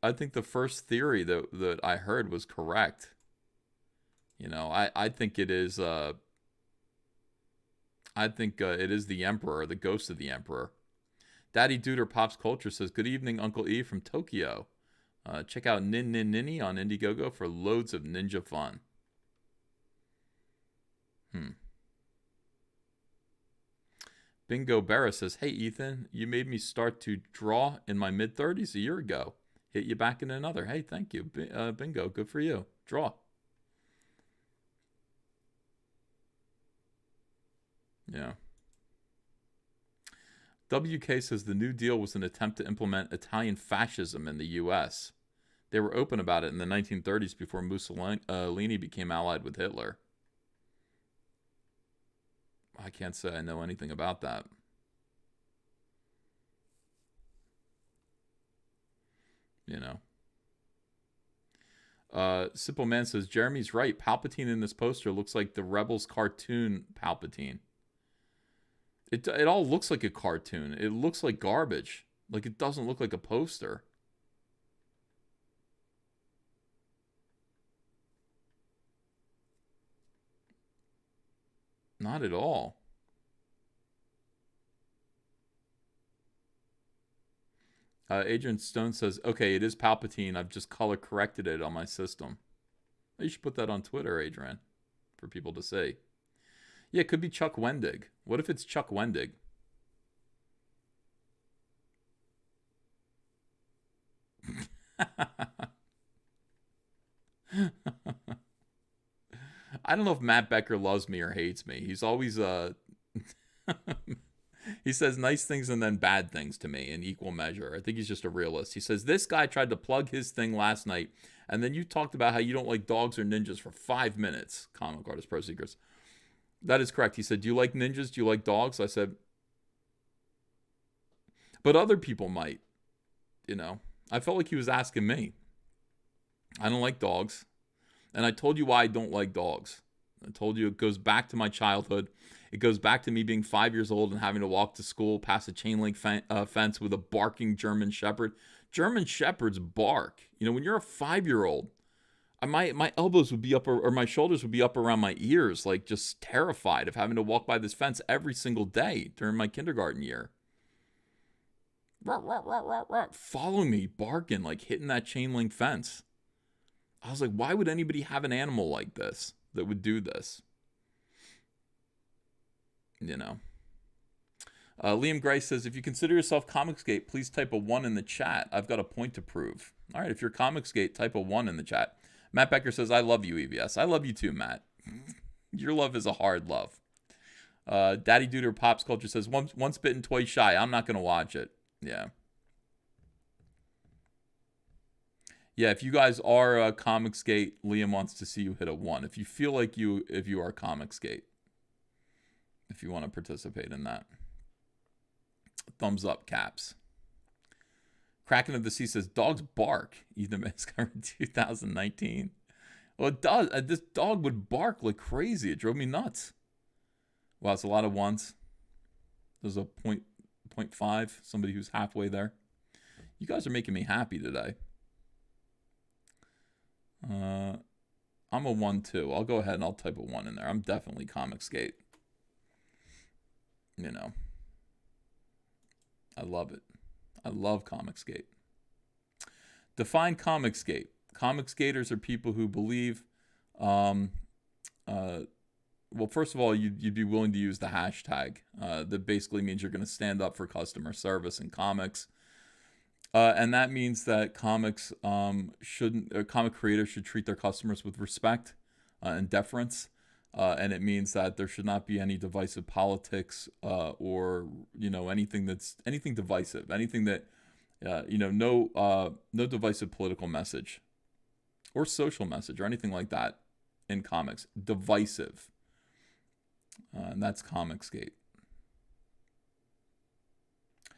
I think the first theory that I heard was correct. I think it is it is the Emperor, the ghost of the Emperor. Daddy Duder Pops Culture says, "Good evening, Uncle E from Tokyo. Check out Nin Nin Ninny on Indiegogo for loads of ninja fun." Bingo Barra says, "Hey Ethan, you made me start to draw in my mid-30s a year ago. Hit you back in another." Hey, thank you, Bingo. Good for you. Draw. Yeah. WK says the New Deal was an attempt to implement Italian fascism in the U.S. They were open about it in the 1930s before Mussolini became allied with Hitler. I can't say I know anything about that. Simple Man says, "Jeremy's right. Palpatine in this poster looks like the Rebels cartoon Palpatine. It all looks like a cartoon. It looks like garbage. Like, it doesn't look like a poster." Not at all. Adrian Stone says, "Okay, it is Palpatine. I've just color corrected it on my system." You should put that on Twitter, Adrian, for people to see. Yeah, it could be Chuck Wendig. What if it's Chuck Wendig? I don't know if Matt Becker loves me or hates me. He's always he says nice things and then bad things to me in equal measure. I think he's just a realist. He says, "This guy tried to plug his thing last night, and then you talked about how you don't like dogs or ninjas for 5 minutes." Comic Artist Pro Secrets. That is correct. He said, "Do you like ninjas? Do you like dogs?" I said, "But other people might." I felt like he was asking me. I don't like dogs. And I told you why I don't like dogs. I told you it goes back to my childhood. It goes back to me being 5 years old and having to walk to school past a chain link fence with a barking German shepherd German Shepherds bark. You know, when you're a 5-year-old, my elbows would be up, or my shoulders would be up around my ears, like just terrified of having to walk by this fence every single day during my kindergarten year. Following me, barking, like hitting that chain link fence. I was like, why would anybody have an animal like this that would do this? You know. Liam Gray says, if you consider yourself Comicsgate, please type a 1 in the chat. I've got a point to prove. All right, if you're Comicsgate, type a 1 in the chat. Matt Becker says, I love you, EVS. I love you too, Matt. Your love is a hard love. Daddy Duder Pops Culture says, once bitten, twice shy. I'm not going to watch it. Yeah. Yeah, if you guys are Comicsgate, Liam wants to see you hit a 1. If you feel like if you are Comicsgate, if you want to participate in that. Thumbs up, Caps. Kraken of the Sea says, dogs bark. Ethan Mascar in 2019. Well, it does. This dog would bark like crazy. It drove me nuts. Wow, it's a lot of ones. There's a 0.5. Somebody who's halfway there. You guys are making me happy today. I'm a 1 too. I'll go ahead and I'll type a 1 in there. I'm definitely Comicsgate. You know. I love it. I love Comicsgate. Define Comicsgate. Comicsgaters are people who believe, well, first of all, you'd be willing to use the hashtag. That basically means you're going to stand up for customer service in comics. And that means that comic creators should treat their customers with respect and deference. And it means that there should not be any divisive politics or anything divisive, anything that no divisive political message or social message or anything like that in comics. Divisive, and that's Comicsgate.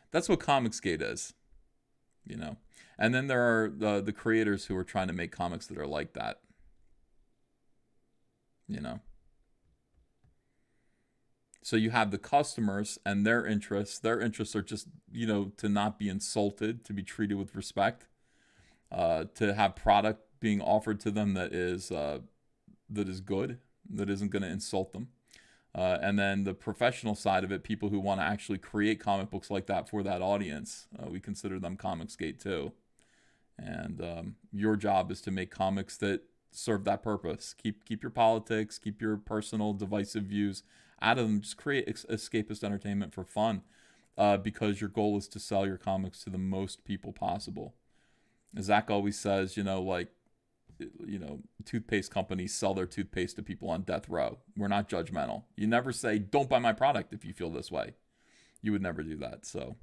That's what Comicsgate is, And then there are the creators who are trying to make comics that are like that, So you have the customers and their interests. Their interests are just, to not be insulted, to be treated with respect, to have product being offered to them that is good, that isn't going to insult them. And then the professional side of it, people who want to actually create comic books like that for that audience, we consider them Comicsgate too. And your job is to make comics that serve that purpose. Keep your politics, keep your personal divisive views out of them. Just create escapist entertainment for fun, because your goal is to sell your comics to the most people possible. Zach always says, toothpaste companies sell their toothpaste to people on death row. We're not judgmental. You never say, don't buy my product if you feel this way. You would never do that. So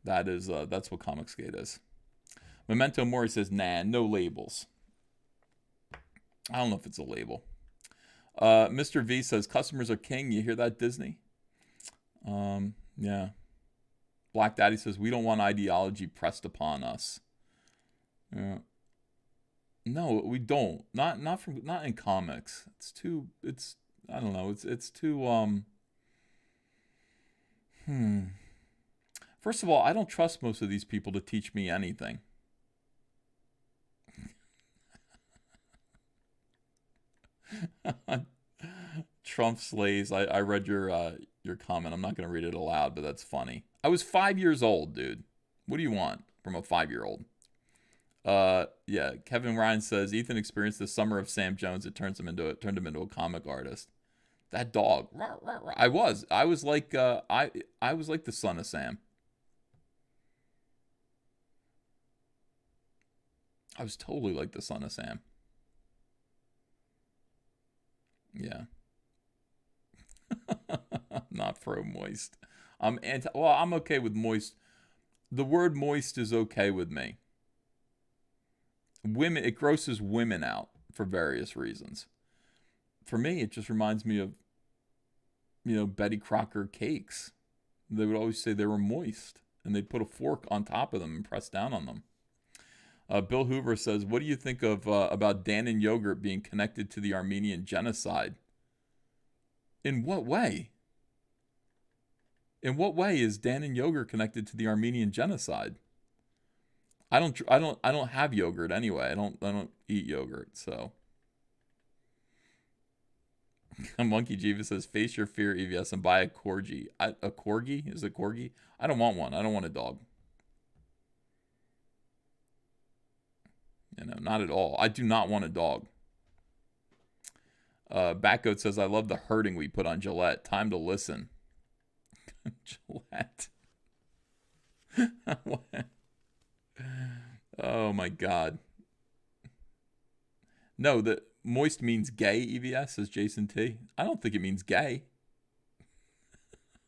that's what Comicsgate is. Memento Mori says, nah, no labels. I don't know if it's a label. Mr. V says, customers are king. You hear that, Disney? Yeah. Black Daddy says, we don't want ideology pressed upon us. Yeah. No, we don't. Not in comics. I don't know. It's too First of all, I don't trust most of these people to teach me anything. Trump slays. I read your comment. I'm not going to read it aloud, but that's funny. I was 5 years old, dude. What do you want from a 5-year-old? Yeah. Kevin Ryan says Ethan experienced the summer of Sam Jones. It turned him into a comic artist. That dog. I was like I was like the son of Sam. I was totally like the son of Sam. Yeah. Not pro moist. I'm okay with moist. The word moist is okay with me. It grosses women out for various reasons. For me, it just reminds me of, Betty Crocker cakes. They would always say they were moist, and they'd put a fork on top of them and press down on them. Bill Hoover says, what do you think of about Dannon yogurt being connected to the Armenian genocide? In what way? In what way is Dannon yogurt connected to the Armenian genocide? I don't have yogurt anyway. I don't eat yogurt. So Monkey Jeeva says, face your fear, EVS, and buy a corgi. A corgi? Is it corgi? I don't want one. I don't want a dog. Not at all. I do not want a dog. Backgoat says, I love the herding we put on Gillette. Time to listen. Gillette. Oh my God. No, the moist means gay, EVS, says Jason T. I don't think it means gay.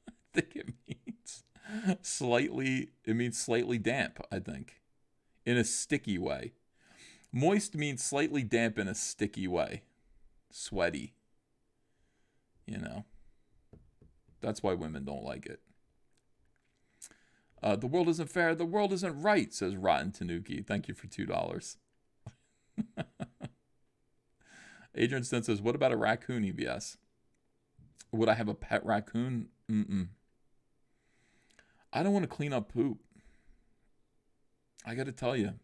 I think it means slightly damp, I think. In a sticky way. Moist means slightly damp in a sticky way. Sweaty. That's why women don't like it. The world isn't fair. The world isn't right, says Rotten Tanuki. Thank you for $2. Adrian Sten says, what about a raccoon, EBS? Would I have a pet raccoon? I don't want to clean up poop. I got to tell you.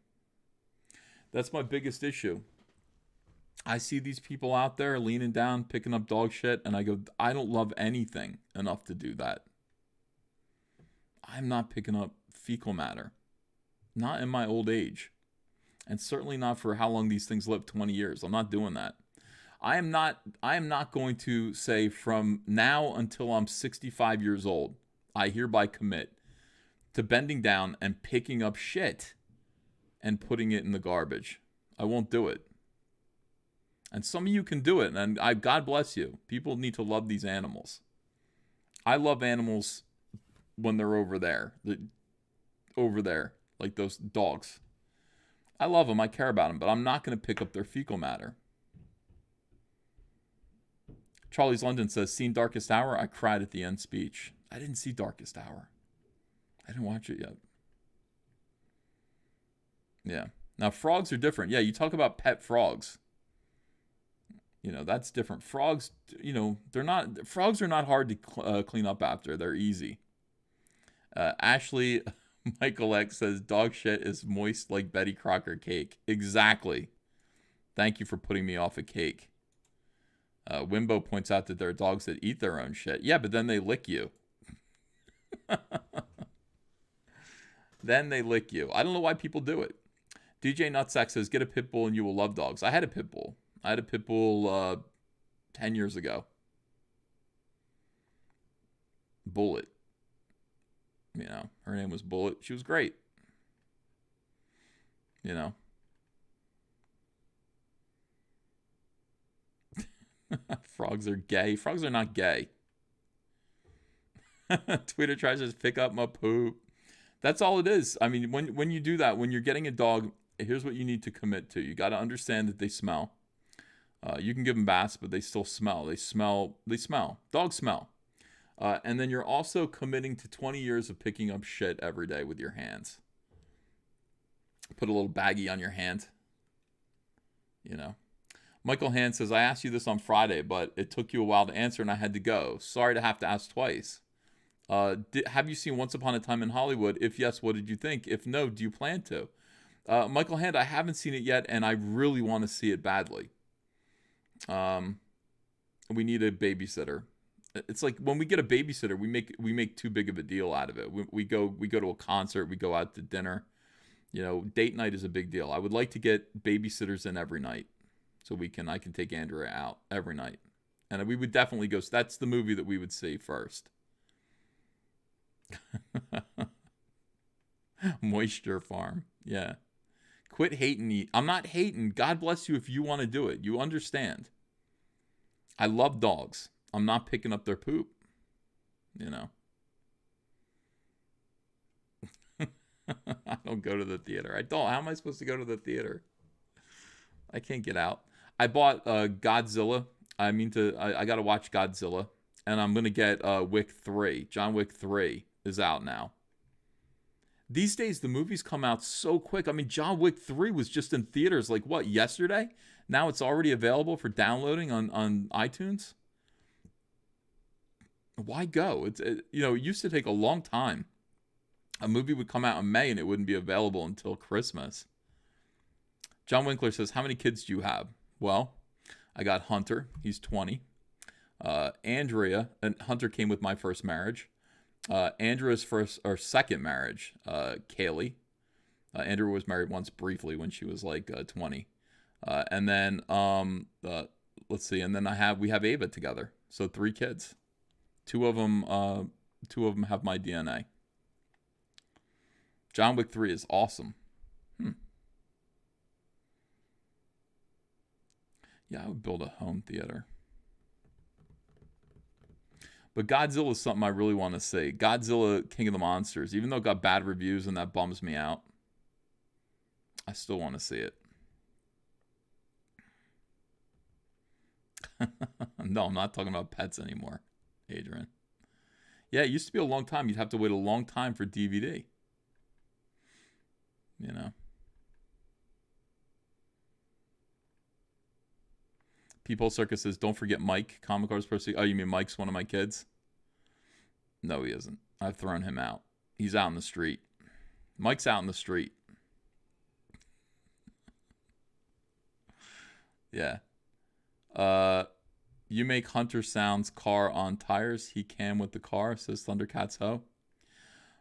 That's my biggest issue. I see these people out there leaning down, picking up dog shit, and I go, I don't love anything enough to do that. I'm not picking up fecal matter. Not in my old age. And certainly not for how long these things live, 20 years. I'm not doing that. I am not going to say from now until I'm 65 years old, I hereby commit to bending down and picking up shit and putting it in the garbage. I won't do it. And some of you can do it, and God bless you. People need to love these animals. I love animals when they're over there. Like those dogs. I love them. I care about them, but I'm not going to pick up their fecal matter. Charlie's London says, seen Darkest Hour? I cried at the end speech. I didn't see Darkest Hour. I didn't watch it yet. Yeah. Now, frogs are different. Yeah, you talk about pet frogs. That's different. Frogs, frogs are not hard to clean up after. They're easy. Ashley Michael X says, dog shit is moist like Betty Crocker cake. Exactly. Thank you for putting me off a cake. Wimbo points out that there are dogs that eat their own shit. Yeah, but then they lick you. Then they lick you. I don't know why people do it. DJ Nutsack says, get a pit bull and you will love dogs. I had a pit bull. 10 years ago. Bullet. Her name was Bullet. She was great. Frogs are gay. Frogs are not gay. Twitter tries to pick up my poop. That's all it is. I mean, when you do that, when you're getting a dog, here's what you need to commit to. You got to understand that they smell. You can give them baths, but they still smell. They smell. Dogs smell. And then you're also committing to 20 years of picking up shit every day with your hands. Put a little baggie on your hand. Michael Hand says, I asked you this on Friday, but it took you a while to answer and I had to go. Sorry to have to ask twice. Have you seen Once Upon a Time in Hollywood? If yes, what did you think? If no, do you plan to? Michael Hand, I haven't seen it yet, and I really want to see it badly. We need a babysitter. It's like when we get a babysitter, we make too big of a deal out of it. We go to a concert, we go out to dinner. Date night is a big deal. I would like to get babysitters in every night, so I can take Andrea out every night, and we would definitely go. So that's the movie that we would see first. Moisture Farm, yeah. Quit hating me. I'm not hating. God bless you if you want to do it. You understand. I love dogs. I'm not picking up their poop. I don't go to the theater. I don't. How am I supposed to go to the theater? I can't get out. I bought Godzilla. I got to watch Godzilla. And I'm going to get Wick 3. John Wick 3 is out now. These days, the movies come out so quick. I mean, John Wick 3 was just in theaters yesterday? Now it's already available for downloading on iTunes. Why go? It used to take a long time A movie would come out in May and it wouldn't be available until Christmas. John Winkler says, how many kids do you have? Well, I got Hunter. He's 20. Andrea, and Hunter came with my first marriage. Andrea's second marriage, Kaylee. Andrea was married once briefly when she was like 20. And then, let's see. And then we have Ava together. So 3 kids. Two of them have my DNA. John Wick 3 is awesome. Yeah, I would build a home theater. But Godzilla is something I really want to see. Godzilla, King of the Monsters, even though it got bad reviews and that bums me out, I still want to see it. No, I'm not talking about pets anymore, Adrian. Yeah, it used to be a long time. You'd have to wait a long time for DVD. You know. People Circus says, don't forget Mike, Comic Artist Pro. Oh, you mean Mike's one of my kids? No, he isn't. I've thrown him out. He's out in the street. Mike's out in the street. Yeah. You make Hunter sounds car on tires. He can with the car, says Thundercats Ho.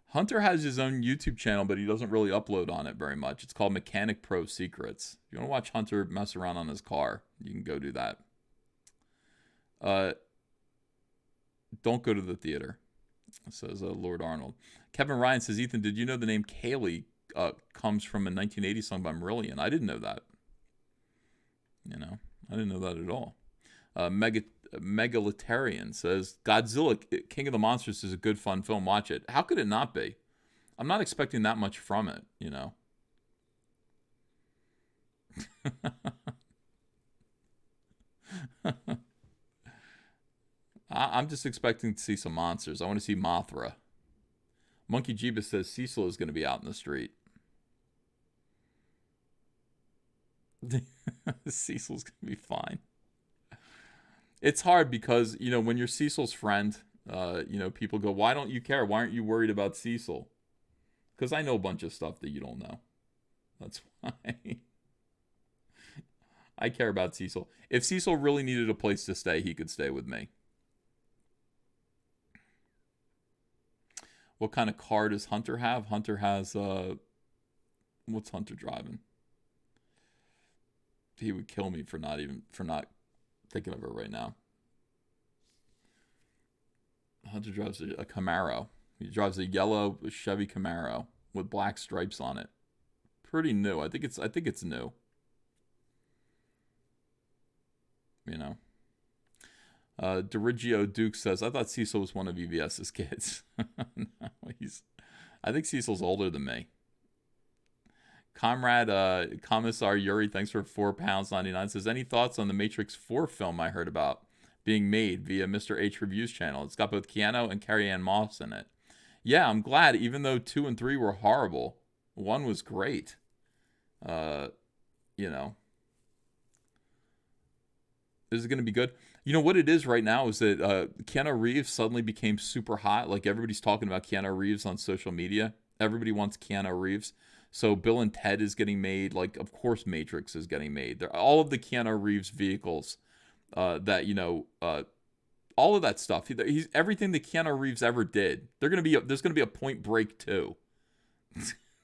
Hunter has his own YouTube channel, but he doesn't really upload on it very much. It's called Mechanic Pro Secrets. If you want to watch Hunter mess around on his car, you can go do that. Don't go to the theater, says Lord Arnold. Kevin Ryan says, Ethan, did you know the name Kaylee comes from a 1980 song by Marillion? I didn't know that. You know, I didn't know that at all. Megalitarian says, Godzilla, King of the Monsters is a good, fun film. Watch it. How could it not be? I'm not expecting that much from it, you know. I'm just expecting to see some monsters. I want to see Mothra. Monkey Jeebus says Cecil is going to be out in the street. Cecil's going to be fine. It's hard because, you know, when you're Cecil's friend, you know, people go, why don't you care? Why aren't you worried about Cecil? Because I know a bunch of stuff that you don't know. That's why. I care about Cecil. If Cecil really needed a place to stay, he could stay with me. What kind of car does Hunter have? Hunter has, what's Hunter driving? He would kill me for not thinking of it right now. Hunter drives a Camaro. He drives a yellow Chevy Camaro with black stripes on it. Pretty new. I think it's new. You know. Dirigio Duke says, I thought Cecil was one of EVS's kids. No, I think Cecil's older than me. Comrade Commissar Yuri, thanks for £4.99, says, any thoughts on the Matrix 4 film I heard about being made via Mr. H Reviews channel? It's got both Keanu and Carrie-Anne Moss in it. Yeah, I'm glad, even though 2 and 3 were horrible. 1 was great. You know. This is going to be good. You know what it is right now is that Keanu Reeves suddenly became super hot. Like, everybody's talking about Keanu Reeves on social media. Everybody wants Keanu Reeves. So Bill and Ted is getting made. Like, of course, Matrix is getting made. All of the Keanu Reeves vehicles that, you know, all of that stuff. He's everything that Keanu Reeves ever did. There's going to be a Point Break too.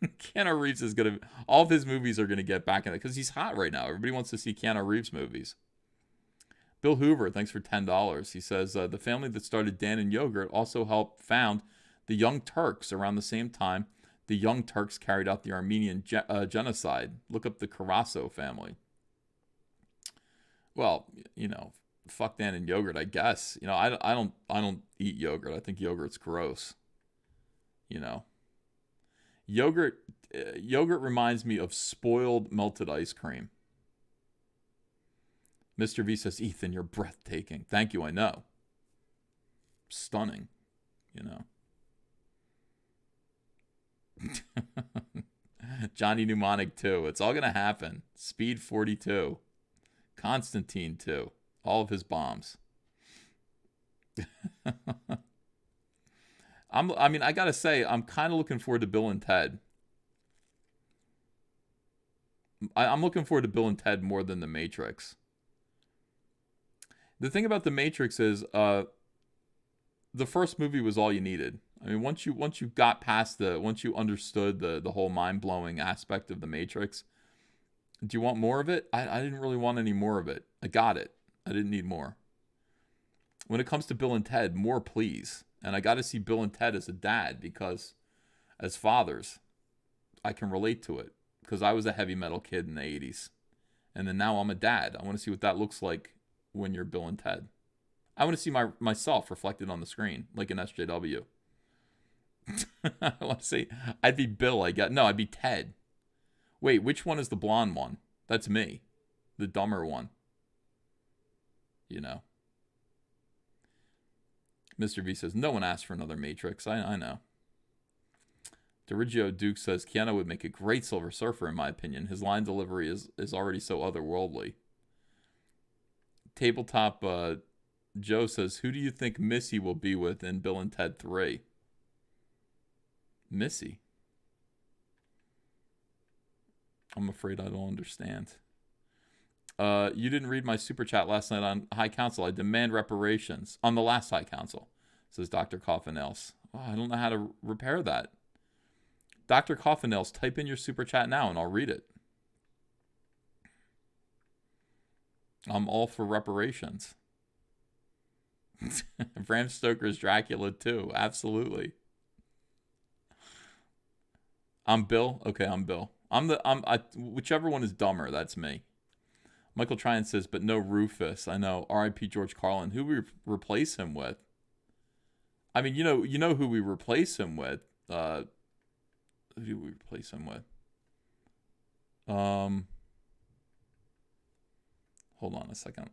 Keanu Reeves is going to, all of his movies are going to get back in it because he's hot right now. Everybody wants to see Keanu Reeves movies. Bill Hoover, thanks for $10. He says, the family that started Dan and Yogurt also helped found the Young Turks around the same time the Young Turks carried out the Armenian genocide. Look up the Carasso family. Well, you know, fuck Dan and Yogurt, I guess. You know, I don't eat yogurt. I think yogurt's gross. You know, yogurt reminds me of spoiled melted ice cream. Mr. V says, Ethan, you're breathtaking. Thank you, I know. Stunning, you know. Johnny Mnemonic 2. It's all going to happen. Speed 42. Constantine 2. All of his bombs. I mean, I gotta say, I'm kind of looking forward to Bill and Ted. I'm looking forward to Bill and Ted more than The Matrix. The thing about The Matrix is, the first movie was all you needed. I mean, once you got past once you understood the whole mind blowing aspect of The Matrix, do you want more of it? I didn't really want any more of it. I got it. I didn't need more. When it comes to Bill and Ted, more please. And I got to see Bill and Ted as a dad because, as fathers, I can relate to it because I was a heavy metal kid in the 80s. And then now I'm a dad. I want to see what that looks like when you're Bill and Ted. I want to see myself reflected on the screen like an SJW. I want to see, I'd be Bill, I guess. No, I'd be Ted. Wait, which one is the blonde one? That's me. The dumber one. You know. Mr. V says, no one asked for another Matrix. I know. Dirigio Duke says, Keanu would make a great Silver Surfer, in my opinion. His line delivery is already so otherworldly. Tabletop Joe says, who do you think Missy will be with in Bill and Ted 3? Missy? I'm afraid I don't understand. You didn't read my super chat last night on High Council. I demand reparations on the last High Council, says Dr. Coffinels. Oh, I don't know how to repair that. Dr. Coffinels, type in your super chat now and I'll read it. I'm all for reparations. Bram Stoker's Dracula too. Absolutely. I'm Bill. Okay, I'm Bill. Whichever one is dumber, that's me. Michael Tryon says, but no Rufus. I know. R.I.P. George Carlin. Who we replace him with? I mean, you know who we replace him with. Who do we replace him with? Hold on a second.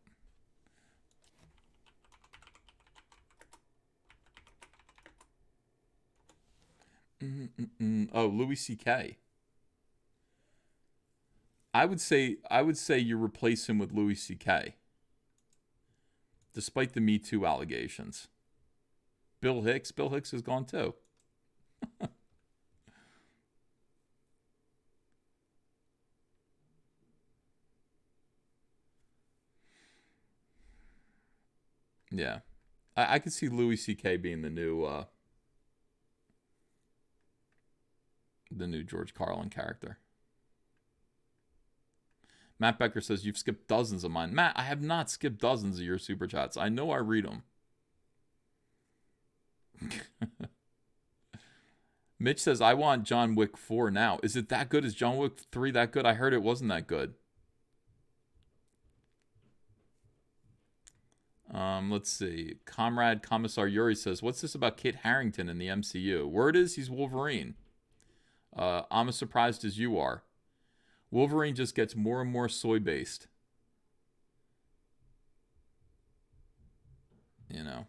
Oh, Louis C.K. I would say you replace him with Louis C.K. Despite the Me Too allegations. Bill Hicks is gone too. Yeah. I could see Louis C.K. being the new George Carlin character. Matt Becker says, you've skipped dozens of mine. Matt, I have not skipped dozens of your super chats. I know I read them. Mitch says, I want John Wick 4 now. Is it that good? Is John Wick 3 that good? I heard it wasn't that good. Let's see. Comrade Commissar Yuri says, what's this about Kit Harington in the MCU? Word is he's Wolverine. I'm as surprised as you are. Wolverine just gets more and more soy-based. You know.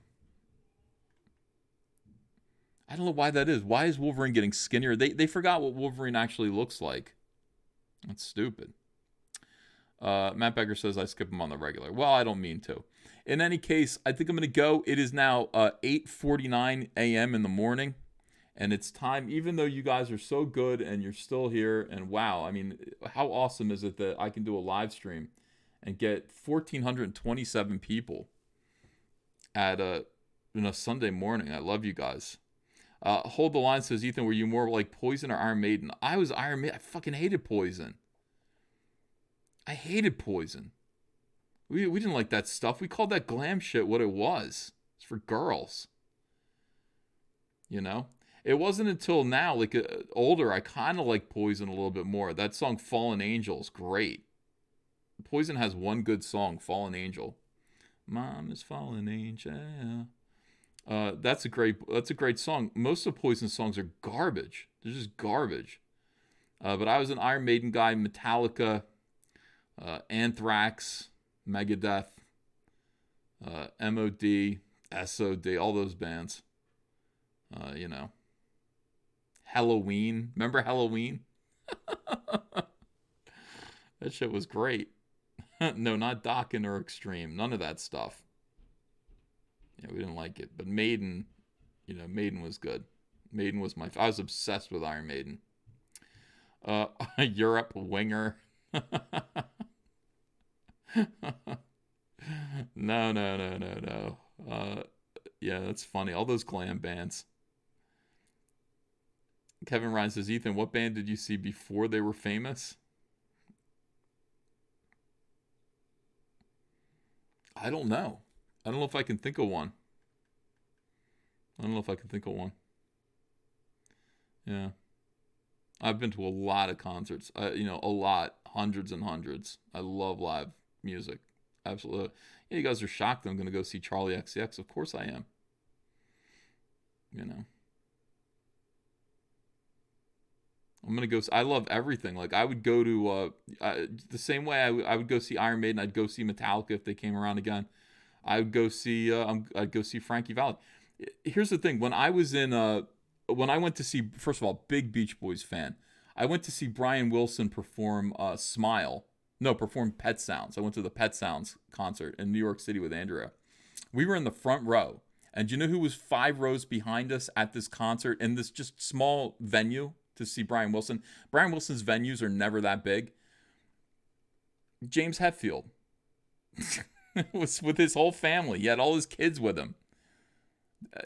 I don't know why that is. Why is Wolverine getting skinnier? They forgot what Wolverine actually looks like. That's stupid. Matt Becker says, I skip him on the regular. Well, I don't mean to. In any case, I think I'm going to go. It is now 8:49 a.m. in the morning. And it's time, even though you guys are so good and you're still here. And wow, I mean, how awesome is it that I can do a live stream and get 1,427 people at a Sunday morning. I love you guys. Hold the Line says, Ethan, were you more like Poison or Iron Maiden? I was Iron Maiden. I fucking hated Poison. I hated Poison. We didn't like that stuff. We called that glam shit what it was. It's for girls. You know? It wasn't until now, like older, I kind of like Poison a little bit more. That song Fallen Angel is great. Poison has one good song, Fallen Angel. Mom is Fallen Angel. That's a great song. Most of Poison's songs are garbage. They're just garbage. But I was an Iron Maiden guy, Metallica, Anthrax, Megadeth, MOD, SOD, all those bands. You know. Halloween. Remember Halloween? That shit was great. No, not Dokken or Extreme. None of that stuff. Yeah, we didn't like it. But Maiden, You know, Maiden was good. Maiden was I was obsessed with Iron Maiden. Europe winger. No, no, no, no, no. Yeah, that's funny. All those glam bands. Kevin Ryan says, Ethan, what band did you see before they were famous? I don't know. I don't know if I can think of one. Yeah. I've been to a lot of concerts. You know, a lot. Hundreds and hundreds. I love live music. Absolutely. Yeah, you guys are shocked I'm going to go see Charlie XCX. Of course I am. You know. I'm going to go. I love everything. Like, I would go to, the same way I would go see Iron Maiden. I'd go see Metallica if they came around again. I'd go see Frankie Valli. Here's the thing. When I went to see, first of all, big Beach Boys fan. I went to see Brian Wilson perform perform Pet Sounds. I went to the Pet Sounds concert in New York City with Andrea. We were in the front row. And you know who was 5 rows behind us at this concert in this just small venue to see Brian Wilson? Brian Wilson's venues are never that big. James Hetfield was with his whole family. He had all his kids with him.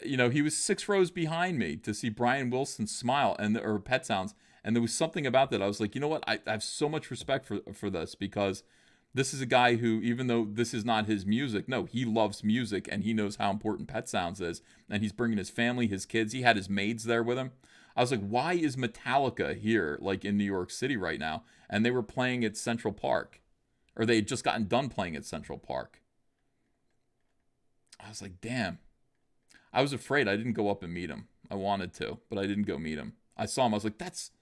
You know, he was 6 rows behind me to see Brian Wilson smile or Pet Sounds. And there was something about that. I was like, you know what? I have so much respect for this, because this is a guy who, even though this is not his music, no, he loves music and he knows how important Pet Sounds is. And he's bringing his family, his kids. He had his maids there with him. I was like, why is Metallica here, like in New York City right now? And they were playing at Central Park, or they had just gotten done playing at Central Park. I was like, damn. I was afraid. I didn't go up and meet him. I wanted to, but I didn't go meet him. I saw him. I was like, that's...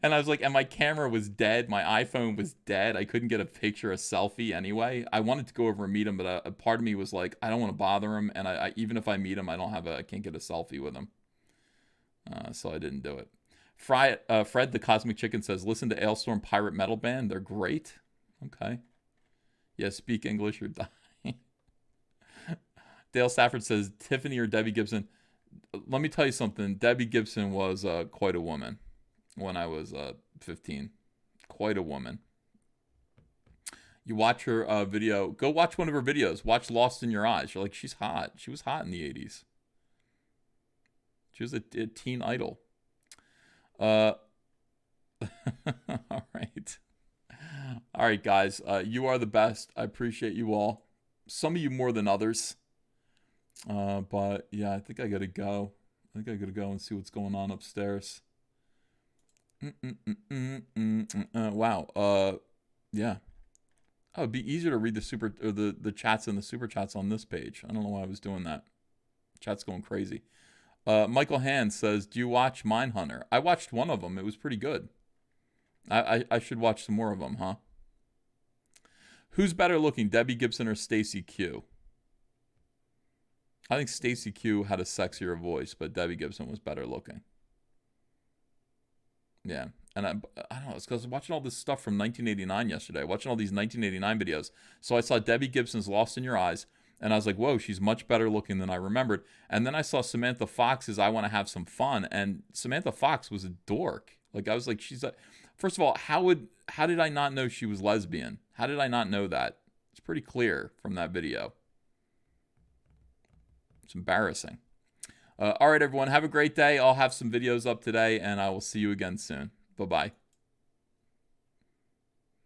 And I was like, and my camera was dead. My iPhone was dead. I couldn't get a picture, a selfie anyway. I wanted to go over and meet him, but a part of me was like, I don't want to bother him. And I even if I meet him, I can't get a selfie with him. So I didn't do it. Fred the Cosmic Chicken says, listen to Ailstorm Pirate Metal Band. They're great. Okay. Yeah, speak English or die. Dale Stafford says, Tiffany or Debbie Gibson. Let me tell you something. Debbie Gibson was quite a woman when I was 15. Quite a woman. You watch her video. Go watch one of her videos. Watch Lost in Your Eyes. You're like, she's hot. She was hot in the 80s. She was a teen idol. All right. All right, guys. You are the best. I appreciate you all. Some of you more than others. But yeah, I think I gotta go. I think I gotta go and see what's going on upstairs. Wow. Yeah. Oh, it'd be easier to read the chats and the super chats on this page. I don't know why I was doing that. Chat's going crazy. Michael Hand says, do you watch Mindhunter? I watched one of them. It was pretty good. I should watch some more of them, huh? Who's better looking, Debbie Gibson or Stacey Q? I think Stacey Q had a sexier voice, but Debbie Gibson was better looking. Yeah. And I don't know, it's because I was watching all this stuff from 1989 yesterday, watching all these 1989 videos. So I saw Debbie Gibson's Lost in Your Eyes, and I was like, whoa, she's much better looking than I remembered. And then I saw Samantha Fox's I Want to Have Some Fun, and Samantha Fox was a dork. Like, I was like, first of all, how did I not know she was lesbian? How did I not know that? It's pretty clear from that video. It's embarrassing. All right, everyone, have a great day. I'll have some videos up today, and I will see you again soon. Bye-bye.